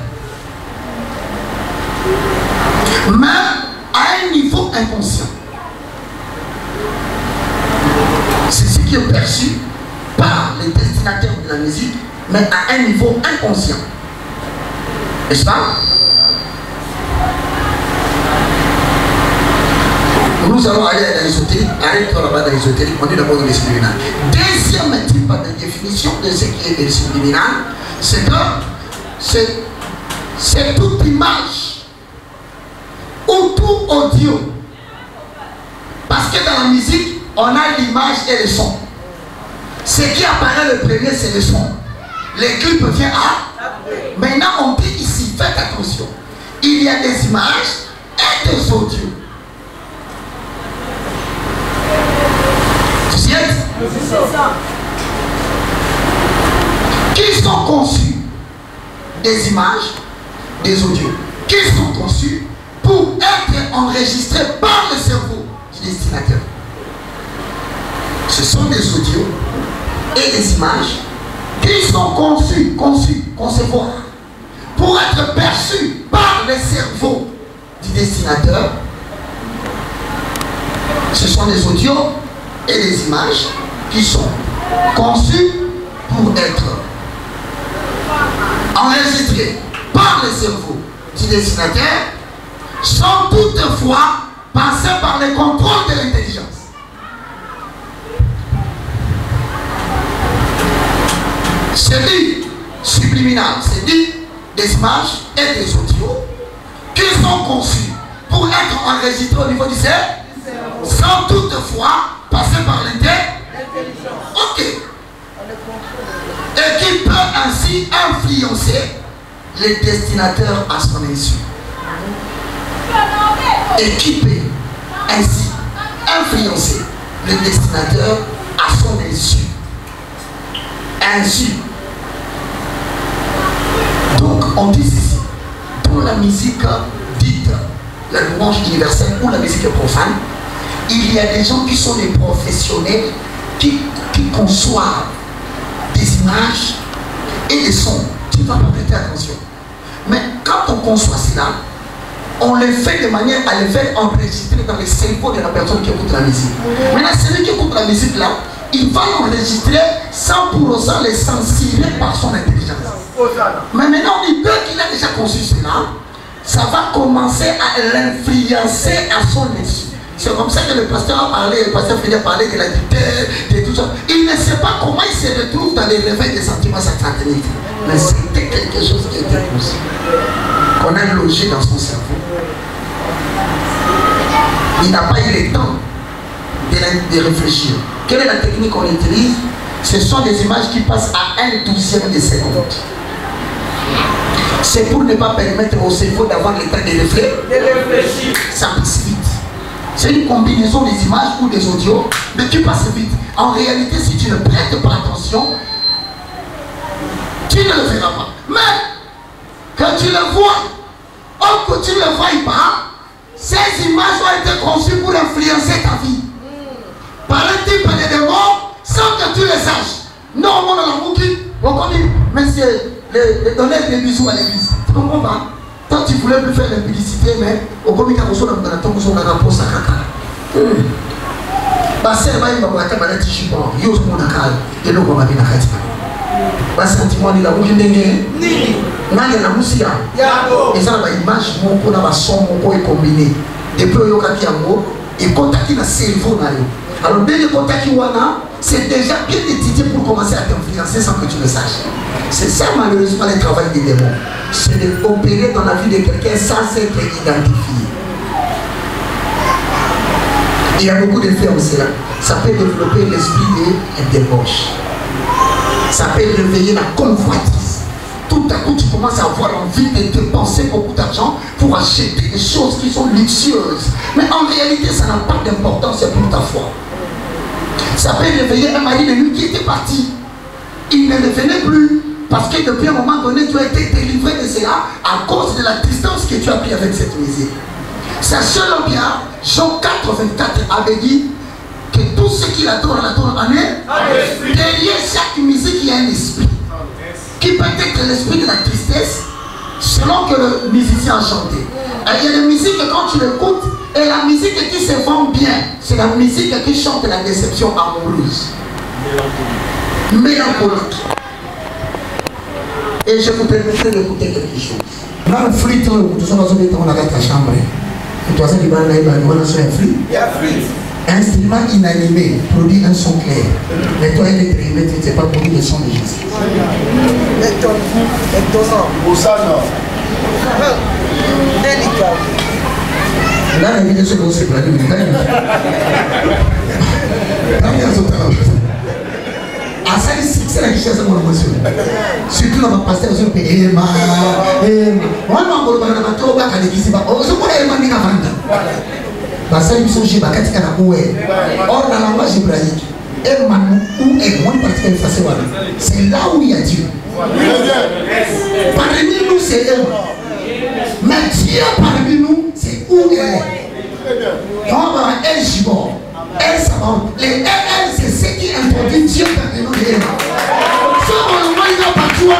mais à un niveau inconscient. C'est ce qui est perçu par le destinataire de la musique, mais à un niveau inconscient. N'est-ce pas? Nous allons aller dans l'ésotérique, arrête-toi là-bas dans l'ésotérique, on est d'abord dans le subliminal. Deuxième type de définition de ce qui est le subliminal, c'est que c'est toute image ou tout audio. Parce que dans la musique, on a l'image et le son. Ce qui apparaît le premier, c'est le son. Les clips viennent à. Maintenant, on dit ici, faites attention. Il y a des images et des audios. Vous y êtes? Qui sont conçus? Des images, des audios. Qui sont conçus pour être enregistrés par le cerveau du destinateur. Ce sont des audios et des images qui sont concevoir pour être perçus par le cerveau du destinateur. Ce sont des audios et des images qui sont conçus pour être enregistrés par le cerveau du destinateur sans toutefois passer par le contrôle de l'intelligence. C'est dit subliminal, c'est dit des images et des audios qui sont conçus pour être enregistrés au niveau du cerveau sans toutefois passer par l'intelligence. Ok. Et qui peut ainsi influencer les destinataires à son insu. Et qui peut ainsi influencer le destinateur à son insu. Ainsi. Donc on dit ceci. Dans la musique dite la louange universelle ou la musique profane, il y a des gens qui sont des professionnels qui conçoivent des images et des sons. Tu ne vas pas prêter attention. Mais quand on conçoit cela, on le fait de manière à le faire enregistrer dans le cerveau de la personne qui écoute la musique. Maintenant, celui qui écoute la musique là, il va l'enregistrer sans pour autant le censurer par son intelligence. Mais maintenant, il peut qu'il a déjà conçu cela, ça va commencer à l'influencer à son insu. C'est comme ça que le pasteur a parlé, le pasteur Philippe a parlé de la dictée, de tout ça. Il ne sait pas comment il se retrouve dans les réveils des sentiments sataniques. Mais c'était quelque chose qui était possible, qu'on a logé dans son cerveau. Il n'a pas eu le temps de réfléchir. Quelle est la technique qu'on utilise? Ce sont des images qui passent à 1/12e de seconde. C'est pour ne pas permettre au cerveau d'avoir le temps de réfléchir. Ça passe vite. C'est une combinaison des images ou des audios, mais qui passe vite. En réalité, si tu ne prêtes pas attention, tu ne le verras pas. Mais quand tu le vois, ou que tu ne le vois pas, ces images ont été conçues pour influencer ta vie. Par un type de démon, sans que tu le saches. Non, mon amour, on dit, mais c'est donner des bisous à l'église. Tu comprends pas? Toi, tu voulais plus faire la publicité, mais au comité de la on a rapport à caca. Parce que il va y avoir des tissus, il y a des gens qui ont des sentiment de la bouche de la musique. Et ça, l'image, mon son, mon combiné. depuis le Yokaki Yango, et contacter le cerveau. Alors, dès le contacter Wana, c'est déjà bien étudié pour commencer à t'influencer sans que tu le saches. C'est ça malheureusement le travail des démons. C'est d'opérer dans la vie de quelqu'un sans être identifié. Il y a beaucoup de faits en cela. Ça peut développer l'esprit de débauche. Ça peut réveiller la convoitise. Tout à coup, tu commences à avoir envie de dépenser beaucoup d'argent pour acheter des choses qui sont luxueuses. Mais en réalité, ça n'a pas d'importance pour ta foi. Ça peut réveiller un mari de lui qui était parti. Il ne revenait plus. Parce que depuis un moment donné, tu as été délivré de cela à cause de la distance que tu as pris avec cette musique. Sachez-le bien, Jean 4,24 avait dit que tout ce qu'il adore en est. Derrière chaque musique, il y a un esprit. Qui peut être l'esprit de la tristesse, selon que le musicien a chanté. Et il y a des musiques que quand tu l'écoutes, et la musique qui se vend bien, c'est la musique qui chante la déception amoureuse. Mélancolique. Et je vous permettrai d'écouter quelque chose. Dans le flûte, nous sommes dans la chambre. Et toi, c'est un instrument inanimé produit un son clair. Mais toi, il est trimé, tu ne sais pas produire le son de Jésus. Étonnant. Délicat. Là, la vie de ce qu'on s'est plané, mais c'est la richesse de mon émotion. Surtout dans ma pasteur, je peux Emma. Moi, je ne sais pas si je parce que sont chez Bakati Kanakoué. Or, dans la langage hébraïque, Emmanou ou Emmanou, c'est là où il y a Dieu. Parmi nous, c'est Emma. Mais Dieu parmi nous, c'est où il est. On va avoir un gibon, un savant. Les RL, c'est ce qui introduit Dieu parmi nous. Si on voit il y a partout, on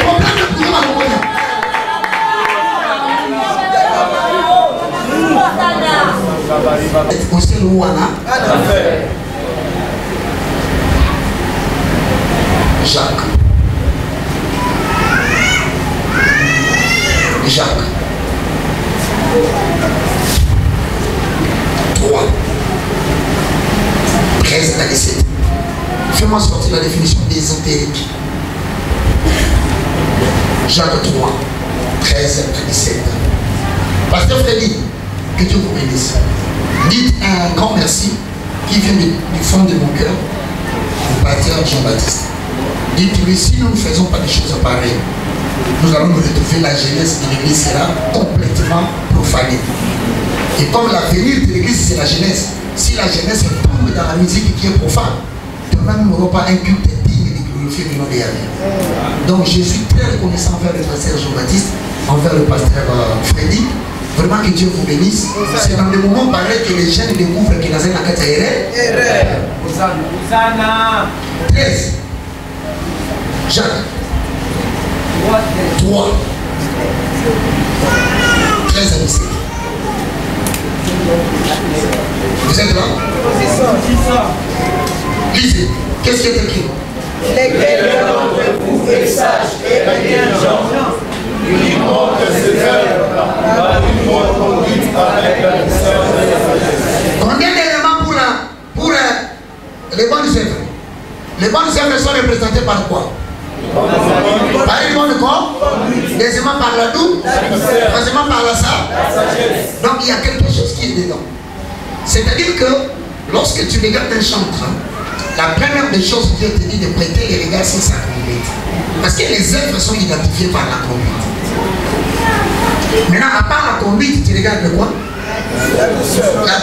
problème de pouvoir à l'envoyer. Aussi le Wana. Jacques. Jacques. 3. 13 à 17. Fais-moi sortir la définition ésotérique. Jacques 3. 13 à 17. Pasteur Freddy, que Dieu vous bénisse. Dites un grand merci qui vient du fond de mon cœur au pasteur Jean-Baptiste. Dites-lui, si nous ne faisons pas des choses pareilles, nous allons nous retrouver, la jeunesse de l'église sera complètement profanée. Et comme l'avenir de l'église c'est la jeunesse, si la jeunesse tombe dans la musique qui est profane, demain nous n'aurons pas un culte digne de glorifier le nom de Yahweh. Donc je suis très reconnaissant envers le pasteur Jean-Baptiste, envers le pasteur Freddy. Vraiment que Dieu vous bénisse. C'est dans des moments pareils que les jeunes découvrent que la zone a 4 13. Jacques 3. 13 à 17. Vous êtes là? Lisez. Qu'est-ce qui est écrit? Lesquels d'entre vous est sage et intelligent, il montre ses œuvres par une bonne conduite avec la puissance de la sagesse. Combien d'éléments pour les bonnes œuvres? Les bonnes œuvres sont représentées par quoi? Par une bonne conduite. Deuxièmement par la douce. Troisièmement par la sagesse. Donc il y a quelque chose qui est dedans. C'est-à-dire que lorsque tu regardes un chantre, la première des choses que Dieu te dit de prêter les regards sur sa conduite. Parce que les œuvres sont identifiées par la conduite. Maintenant, à part la conduite, tu regardes de quoi? La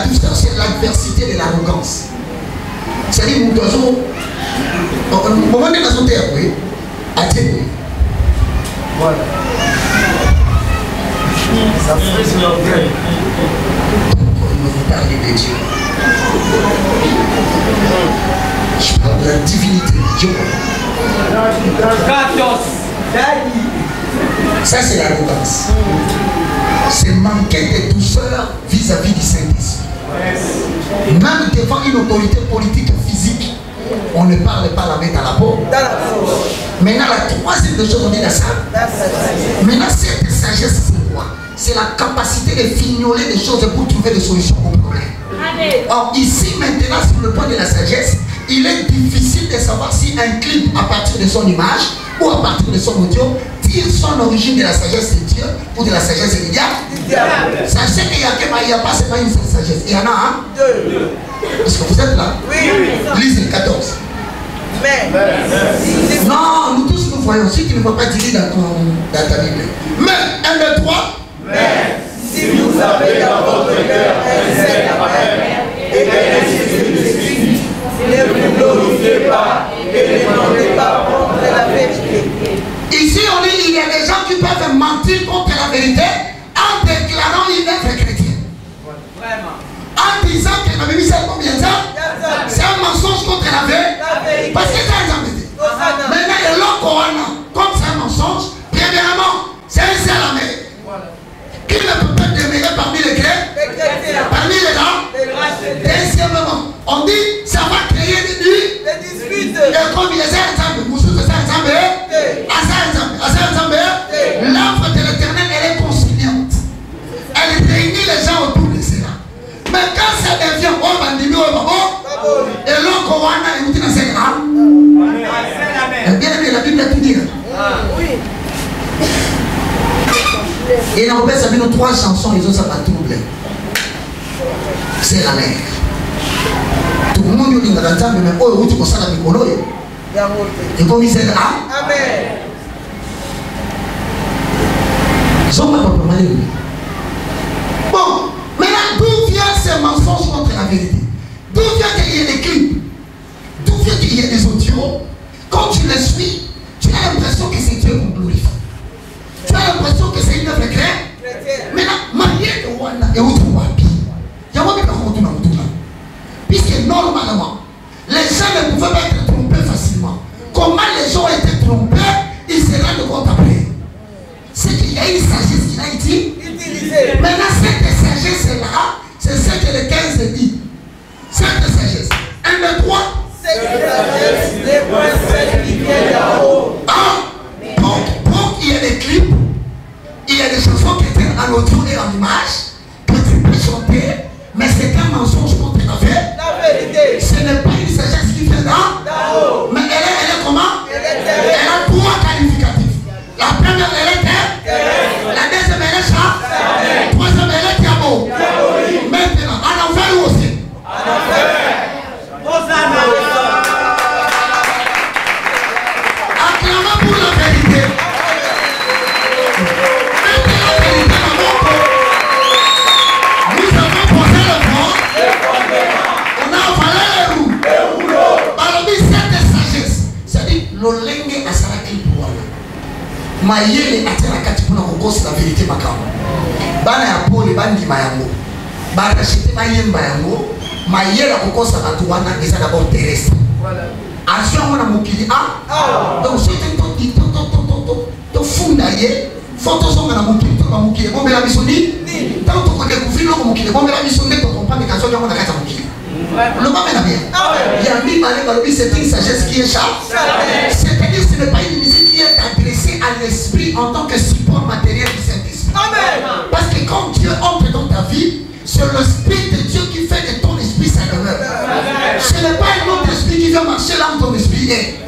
douceur, c'est l'adversité de l'arrogance. C'est-à-dire, mon oiseau, au moment de la santé, oui, à Dieu. Voilà. Ça frise l'orgueil. On vous parle de Dieu. Je parle de la divinité de Dieu. Ça, c'est l'arrogance. C'est manquer de douceur vis-à-vis du Saint-Esprit. Même devant une autorité politique physique, on ne parle pas la mettre à la peau. Maintenant, la troisième des choses, on dit la sagesse. Maintenant, cette sagesse, c'est quoi? c'est la capacité de fignoler des choses pour trouver des solutions aux problèmes. Or, ici, maintenant, sur le point de la sagesse, il est difficile de savoir si un clip à partir de son image ou à partir de son audio tire son origine de la sagesse de Dieu ou de la sagesse du diable. Sachez qu'il n'y a pas seulement une seule sagesse. Il y en a un. Deux. Est-ce que vous êtes là? Oui. Lisez le 14. Mais. Non, nous tous nous voyons. Si tu ne vois pas dire dans ta Bible. Mais, 1, 2, 3. Mais, si vous avez dans votre cœur un seul appel, et Jésus-Christ, ne vous glorifiez pas et ne mentez pas contre la vérité. Ici, on dit il y a des gens qui peuvent mentir contre la vérité en déclarant une être chrétienne. Vraiment. En disant que la Bible c'est combien de temps? C'est un mensonge contre la vérité. Parce que c'est un exemple. Maintenant, le long comme c'est un mensonge, premièrement, c'est un seul amène. Qui ne peut pas demeurer parmi les chrétiens, parmi les gens. Deuxièmement, on dit ça va créer des disputes. Et comme il y a un exemple, l'œuvre de l'Éternel, elle est conciliante. Elle réunit les gens autour de cela. Mais quand ça devient et l'oncowana est dans cette âme, bien aimé, la Bible a tout dit. Et on a nos 3 chansons, ils ont ça pas troublé. C'est la mer. Tout le monde dit dans la table, mais oh, tu consacres la micro. Et comme il s'est là, amen. Bon, maintenant, d'où vient ces mensonges contre la vérité? D'où vient qu'il y ait des clips? D'où vient qu'il y ait des audios? Quand tu les suis, tu as l'impression que c'est Dieu qu'on glorifie. Tu as l'impression que c'est une œuvre chrétienne. Maintenant, marié de Wanda et autre Wabi. Il y a un peu puisque normalement, les gens ne pouvaient pas être trompés facilement. Comment les gens ont été trompés, ils se rendent compte après. C'est qu'il y a une sagesse qui a été utilisée. Maintenant, cette sagesse-là, c'est ce que le 15 dit. Cette sagesse. 1, 2, 3. Cette sagesse n'est pas celle qui vient d'en haut. Donc, il y a des clips, il y a des chansons qui étaient en audio et en image, que tu peux chanter, mais c'est un mensonge contre la vérité. Ce n'est pas une sagesse qui vient d'en haut. Mais elle est comment? Elle a 3 qualificatifs. La première, elle est terre. La deuxième, elle est chat. La troisième, elle est diabo. Maintenant, en enfer ou aussi? En enfer. Acclamons pour la vérité. Mettez la vérité dans mon corps. Nous avons posé le fond. On a avalé les roues. Alors, cette sagesse, c'est-à-dire l'olenge à Saraki pour Mayele atera kati kuna kukosa la vérité makamo. Bana ya pole bandi mayango. Bana chete mayemba yango. Mayele kukosa batu wana eza d'abord terrestre. Action wana mukili a. Donc c'est to funda ye. Photo zonga na mukili to ba mukili. Bombe la misoni. Tant to ko découvrir lo mukili. Bombe la misoni to comprendre que ça na kata mukili. Le moment est bien. Il y a mis Malé, c'est une sagesse qui est chargée. C'est-à-dire que ce n'est pas une musique qui est adressée à l'esprit en tant que support matériel du Saint-Esprit. Parce que quand Dieu entre dans ta vie, c'est l'esprit de Dieu qui fait de ton esprit sa demeure. Ce n'est pas un autre esprit qui vient marcher là où ton esprit est.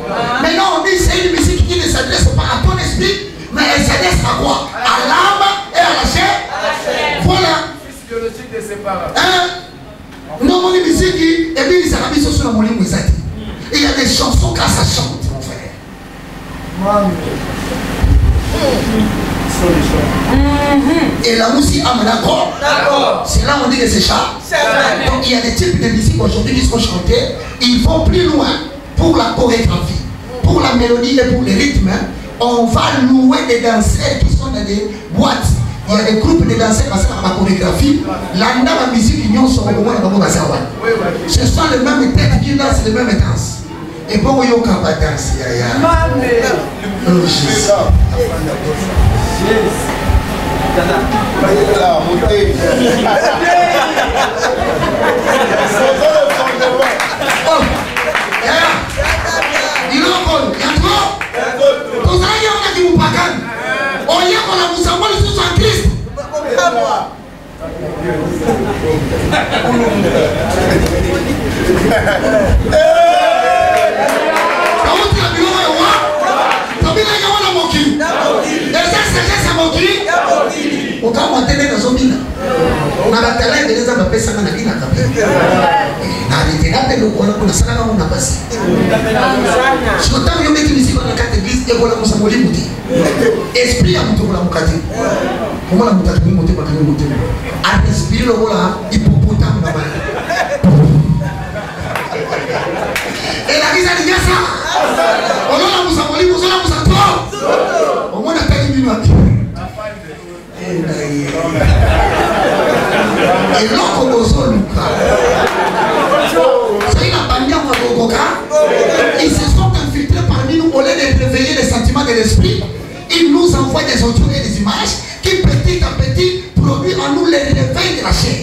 Mais non, on dit c'est une musique qui ne s'adresse pas à ton esprit, mais elle s'adresse à quoi? À l'âme et à la chair. Voilà. Physiologique de ses parents. Non, mon musique, et bien ils arabes sont sur la moline. Il y a des chansons quand ça chante, mon frère. Et la musique, ah, d'accord. C'est là où on dit que c'est ça. Donc il y a des types de musique aujourd'hui qui sont chantés. Ils vont plus loin pour la chorégraphie, pour la mélodie et pour les rythmes. On va louer des danseurs qui sont dans des boîtes. Il y a des groupes de danseurs qui passent par la chorégraphie. La musique, ils sont au moment où ce sont les mêmes têtes qui dansent les mêmes danses. Et bon, il y a aucun pas danse. Oh, Jésus. Oh, il y a trop. Vous allez y avoir qui vous pagane. On y a qu'on a vous savoir les sous en Christ. esprit à monter pour la mokate. Comment la mokate peut monter par le monter? À respirer le voilà, hippopotame là-bas. Et la vie ça dit ça. On a la moussaboli, on a la moussato. Au moins on a pas dit minute. Et l'autre bozo Luka. C'est une abandon à Gogoka. Ils se sont infiltrés parmi nous au lieu de réveiller les sentiments de l'esprit. Ils nous envoient des audios et des images qui petit à petit produisent en nous les réveils de la chair.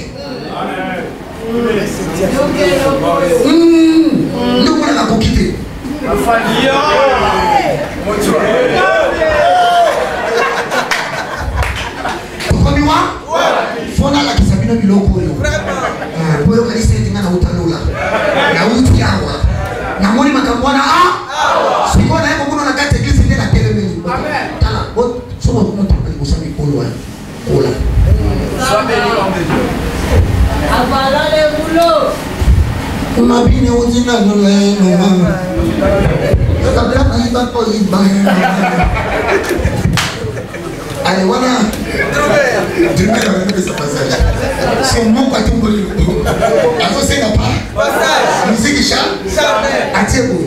Nous on a beaucoup quitté. Pourquoi moi? Fona la kisabina biloko yo. Boyo kalisa etinga na utalola. Na uti awa. Na moni makambwana siko na yebo kuna na kati eglise ndio na tele mimi. Amen. Tala, somo tunataka kusami polo wala. Kola. Sois béni en Dieu. Avala le boulot. Mabine ozina nole no mama. Kabla na iba ko iba. Allez, voilà. C'est mon patron pour le coup. La fausse n'est pas. Musique chante. Atiebo.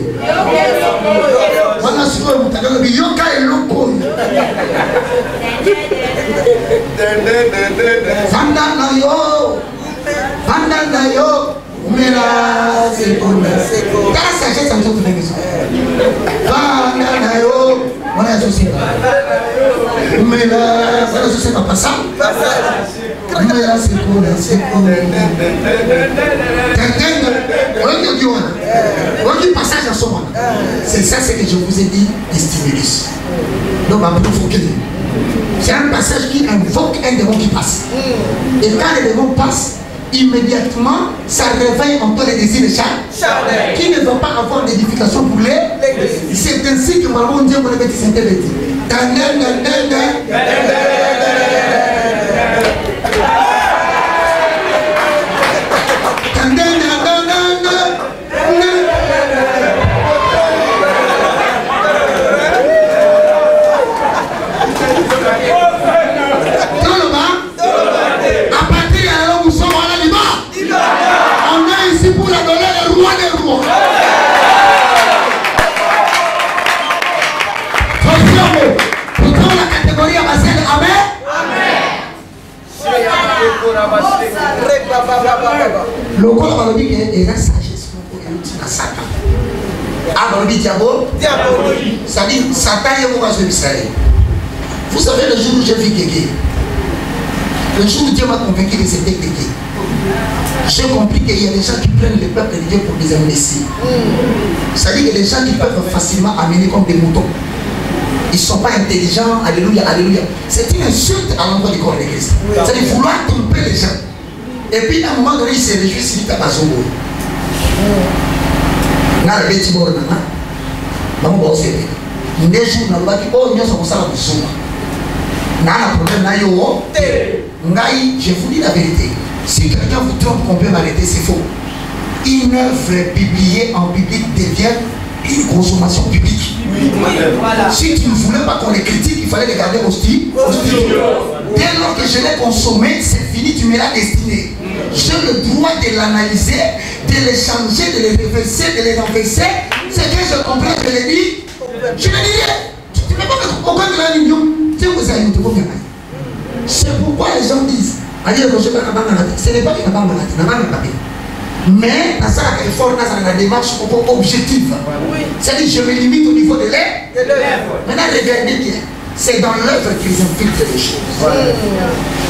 Voilà ce que vous avez dit. Yoka et loko. Vandana yo. Vandana yo. Mela seconda. Quelle sagesse ça me fait maison. Vandana yo. Voilà ce que c'est. Mais là, ça ne se pas ça. Mais là, c'est cool, c'est cool. Passage à ce moment. C'est ça ce que je vous ai dit, les stimulus. Donc, on va provoquer. C'est un passage qui invoque un démon qui passe. Et quand le démon passe, immédiatement, ça réveille encore les désirs de charnel qui ne vont pas avoir d'édification pour l'église. C'est ainsi que Maman Dieu m'a dit cette bête. Le corps va dire qu'il y a sagesse pour que Satan. Ah, on dit diabolique. Ça dit Satan est mon Israël. Vous savez, le jour où j'ai vu Kéké, le jour où Dieu m'a convaincu que c'était Kéké, j'ai compris qu'il y a des gens qui prennent le peuple de Dieu pour des imbéciles. Ça dit que les gens qui peuvent facilement amener comme des moutons. Ils ne sont pas intelligents, alléluia, alléluia. C'est une insulte à l'endroit du corps de l'Église. C'est-à-dire vouloir tromper les gens. Et puis à un moment donné, il se réjouit s'il est à Bazongo. Dans le petit bord, maman va aussi aider. Des jours, on va dire, oh, nous sommes ça, nous sommes. N'a pas de problème, je vous dis la vérité. Si quelqu'un vous trompe qu'on peut m'arrêter, c'est faux. Une œuvre publiée en public devient une consommation publique. Oui, voilà. Si tu ne voulais pas qu'on les critique, il fallait les garder au studio. Dès lors que je l'ai consommé, c'est fini, tu me l'as destiné. J'ai le droit de l'analyser, de les changer, de les reverser, de les renverser. C'est que je comprends, je le dis. Je le dirai. Tu ne peux pas mettre aucun de la ligne. C'est pourquoi les gens disent, ce n'est pas qu'il n'a pas maladie. Mais dans ça, il faut la démarche objective. C'est-à-dire je me limite au niveau de l'œuvre. Maintenant, regardez bien. C'est dans l'œuvre qu'ils infiltrent les choses.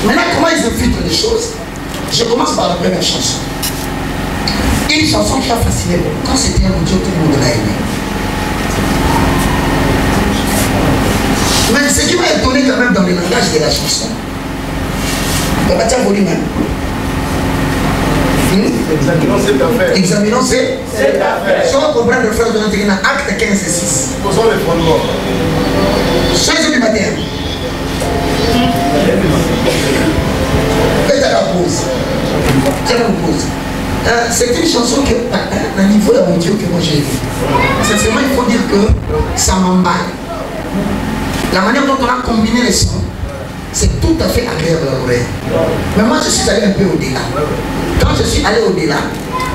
Maintenant, comment ils infiltrent les choses? Je commence par la première chanson. Une chanson qui a fasciné beaucoup. Quand c'était un audio, tout le monde l'a aimé. Mais ce qui m'a étonné quand même dans le langage de la chanson, le bâtiment volume même. Examinons cette affaire. Si on comprend le frère de notre Église, acte 15 et 6. Posons les fondements. 16 du matin. Faites à la pause. C'est la pause. C'est une chanson que, à niveau de l'audio que moi j'ai vu. Sincèrement, il faut dire que ça m'emballe. La manière dont on a combiné les sons, c'est tout à fait agréable à l'oreille. Mais moi, je suis allé un peu au-delà. Quand je suis allé au-delà,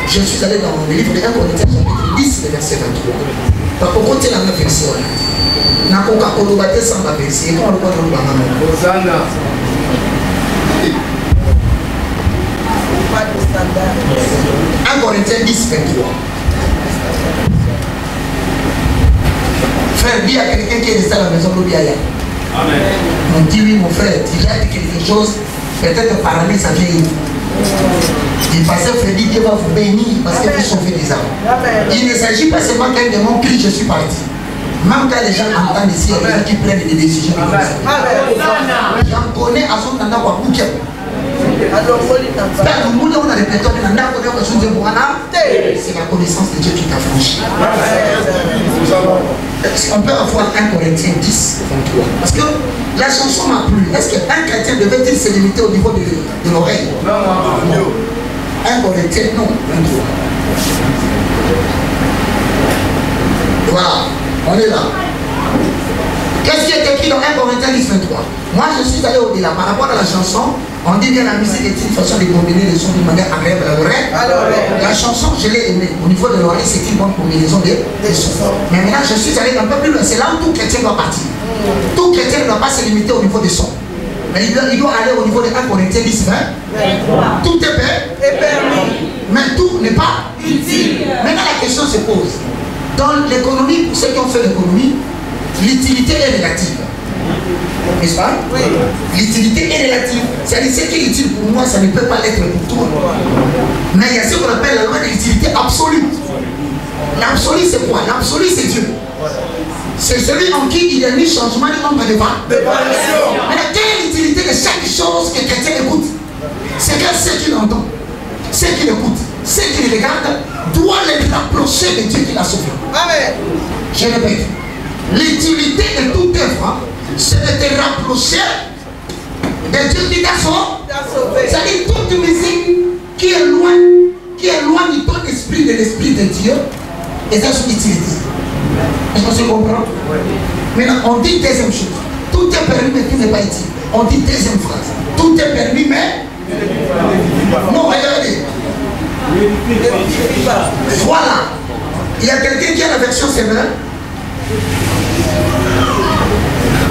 je suis allé dans le livre de 1 Corinthiens chapitre 10, le verset 23. Parce qu'on continue la même version. N'a pas qu'à combattre sans la version. Comment on le voit dans le Hosanna. 1 Corinthiens 10, 23. Frère, dis à quelqu'un qui est resté à la maison, l'oublie ailleurs. Amen. On dit oui, mon frère, tu as dit quelque chose, peut-être par année ça vient. Il passait Freddy, Dieu va vous bénir parce que vous sauvez des âmes. Il ne s'agit pas seulement qu'un démon crie, je suis parti. Même quand les gens entendent ici, il y a des gens qui prennent des décisions. J'en connais à son endroit pour bouquet. On a répété, c'est la connaissance de Dieu qui t'a franchi. On peut avoir 1 Corinthiens 10, 23. Parce que la chanson m'a plu. Est-ce qu'un chrétien devait-il se limiter au niveau de l'oreille? Non. 1 Corinthiens, non, 23. Voilà, on est là. Qu'est-ce qui est écrit dans 1 Corinthiens 10, 23? Moi, je suis allé au-delà. Par rapport à la chanson, on dit bien la musique est une façon de combiner les sons d'une manière agréable à l'oreille. La chanson, je l'ai aimée. Au niveau de l'oreille, c'est une bonne combinaison des sons. Mais maintenant, je suis allé un peu plus loin. C'est là où tout chrétien doit partir. Tout chrétien ne doit pas se limiter au niveau des sons. Mais il doit aller au niveau de 1 Corinthiens 10, 20. Tout est permis. Mais tout n'est pas utile. Maintenant, la question se pose. Dans l'économie, pour ceux qui ont fait l'économie, l'utilité est relative. N'est-ce pas? Oui. L'utilité est relative. C'est-à-dire ce qui est utile pour moi, ça ne peut pas l'être pour toi. Mais il y a ce qu'on appelle la loi de l'utilité absolue. L'absolu, c'est quoi? L'absolu, c'est Dieu. C'est celui en qui il y a eu changement du nombre de vents. Mais quelle est l'utilité de chaque chose que quelqu'un écoute? C'est que ceux qui l'entendent, ceux qui l'écoutent, ceux qui le regardent, doivent les rapprocher de Dieu qui l'a sauvé. Amen. Je répète. L'utilité de toute œuvre, c'est de te rapprocher de Dieu qui t'a sauvé. C'est-à-dire toute musique qui éloigne ton esprit de l'esprit de Dieu, et ça c'est l'utilité. Est-ce que tu comprends? Maintenant, on dit deuxième chose. Tout est permis, mais tout n'est pas utile. On dit deuxième phrase. Tout est permis, mais... Non, regardez. Voilà. Il y a quelqu'un qui a la version sévère.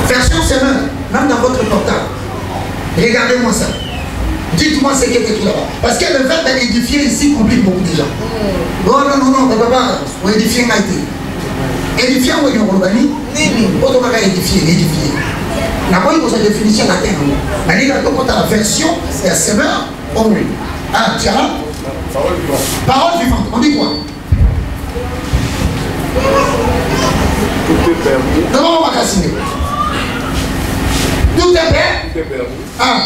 Version semeur, même dans votre portable. Regardez-moi ça. Dites-moi ce qui est écrit là-bas. Parce que le verbe édifier ici complique beaucoup de gens. Oh non, papa, on édifie un été. Édifier, on est en Robani. On va édifier. La bonne définition la terre. Mais quand tu as la version, c'est la semeur, on oui. Ah, tiens. Parole vivante. On dit quoi? Tout est permis. Comment on va cassiner? Tout est permis. Ah.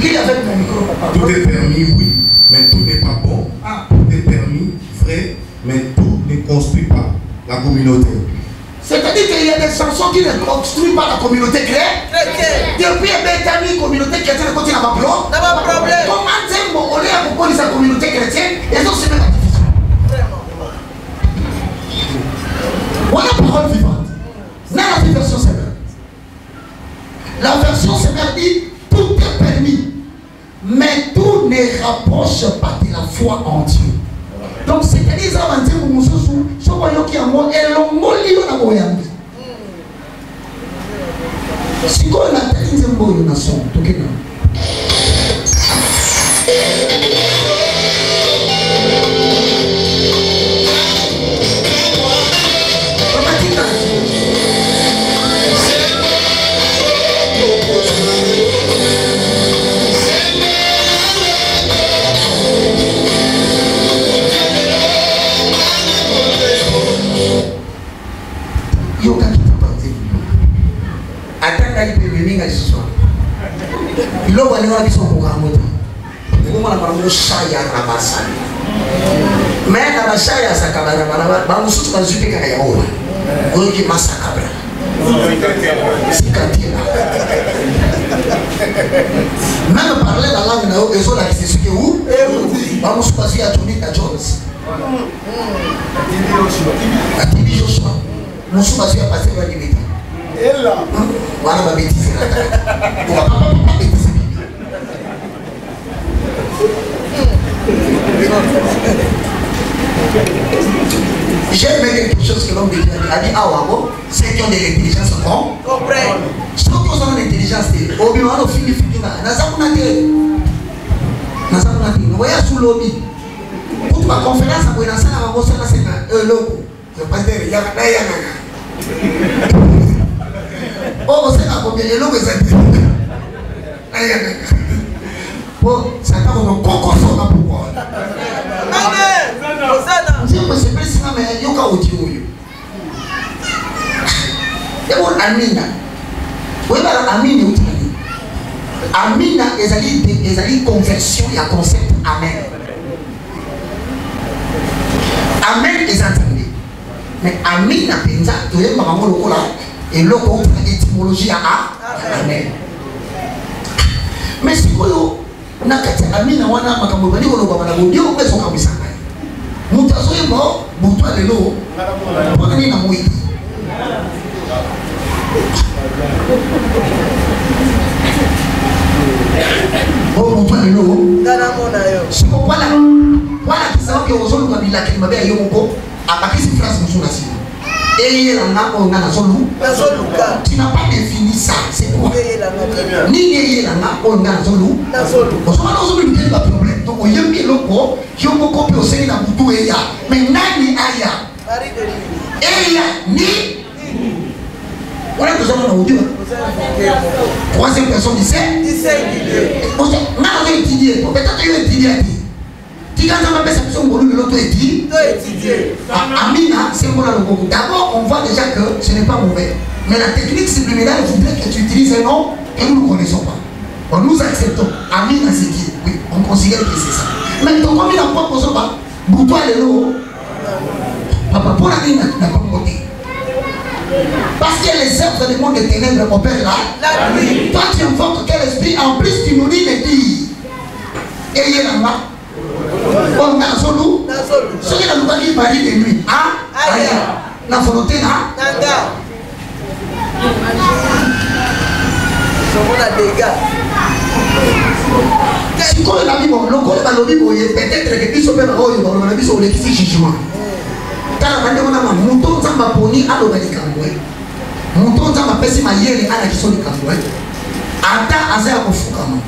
Lis avec mon micro, papa. Tout est permis, oui, mais tout n'est pas bon. Ah. Tout est permis, vrai, mais tout ne construit pas la communauté. C'est-à-dire qu'il y a des chansons qui ne construisent pas la communauté chrétienne. Depuis la communauté chrétienne, quand il n'a pas de problème. Comment on est à propos de sa communauté chrétienne, et donc c'est même la division. Voilà la parole vivante. Là, la version sévère. La version sévère dit tout est permis, mais tout ne rapproche pas de la foi en Dieu. Donc, c'est-à-dire ça va dire que nous sommes qui en moi et l'on mollit au Nagoyambi. Si on a tellement de mots, nous sommes tout que nous. Il a bango shaya rabasani. Mais dans la shaya sakabara bango sutu bazupe kaka ya ola. Oki masakabra. Sikatila. Même parler la langue na ezo la qui c'est où? Bango supazi ya Tony Jones. Atibi Joshua. Nous sommes assurés à passer la limite. Voilà ma bêtise. On va pas bêtiser. J'ai aimé quelque chose que l'homme a dit à Ouago, ceux qui ont de l'intelligence comprennent. Ceux qui ont de l'intelligence, au bureau, on a fini, nous voyons sous lobby. Pour ma conférence, on va faire un logo. Le pasteur, il y a un oh, c'est la combien de logo bon, ça t'a donné coco sur la pouvoir. Amen. C'est plus ça, mais il y a un outil. Il y a un amina. Oui, mais amina est utilisé. Amina est une conversion, il y a un concept amen. Amen est entendu. Mais amina, tu es maman le cola et l'autre étymologie à amen. Mais si vous nakati amina wana makambo bali ko baba na bodio ko so kabisa ngai mutazo yebo butwa lelo mpona ni na muiti oh butwa lelo ngana mona yo siko wala kisao ke ozolu kabila ke mabe yo moko abakisi phrase musuna si et la ngako ngana solu tu n'as pas défini ça c'est quoi ni ni la ngako ngana solu on se parle aujourd'hui de pas problème donc il y a mis loko yo moko pe oseli na butu eya mais nani aya eya ni voilà que ça on a audio troisième personne dit c'est on se n'a pas étudié peut-être tu as étudié Amina, c'est mon logo. D'abord, on voit déjà que ce n'est pas mauvais. Mais la technique subliminale voudrait que tu utilises un nom que nous ne connaissons pas. Bon, nous acceptons. Amina, c'est qui? Oui, on considère que c'est ça. Mais donc, comme il n'a pas posé pas, bouton les lots. Papa, pour la vie, n'a pas côté. Parce que les œuvres du monde des ténèbres opèrent là. Toi, tu invoques quel esprit? En plus, tu nous dis de dire. Et il est là-bas. On a solo. Ce qui est la nouvelle qui varie de nuit. Ah, aya. La volonté là. Nanga. On a des gars. Si on a mis bon, le corps va l'obéir, peut-être que tu peux avoir un avis sur les jugement. Car on a un mouton dans ma pony à l'obéir. Mouton dans ma pèse ma yéli à la question du camboué. Ata azé à Kofukama.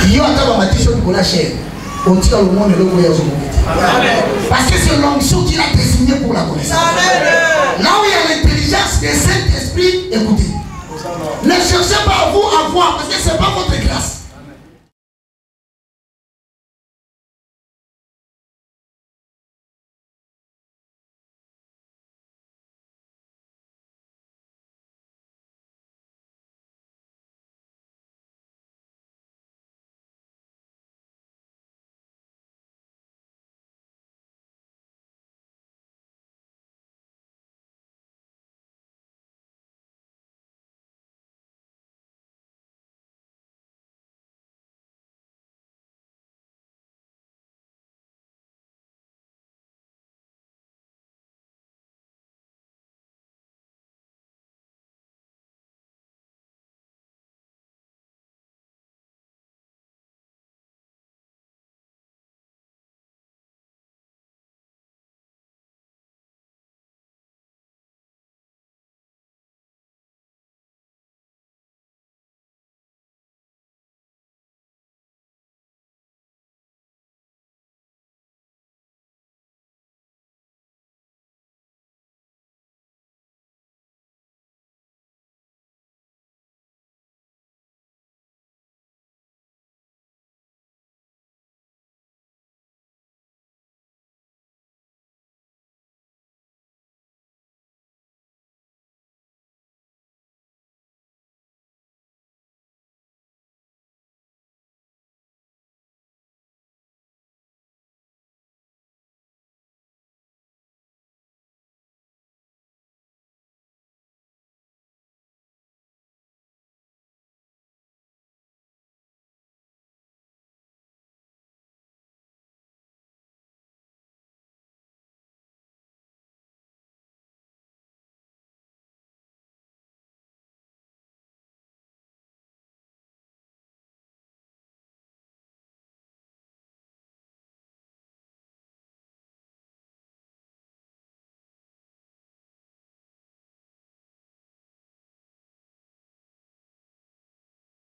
Il y a un bâtiment pour la chair. On tire le monde de l'eau parce que c'est l'onction qu'il a désigné pour la connaissance. Là où il y a l'intelligence des Saint-Esprit, écoutez. Ne cherchez pas à vous avoir parce que ce n'est pas votre grâce.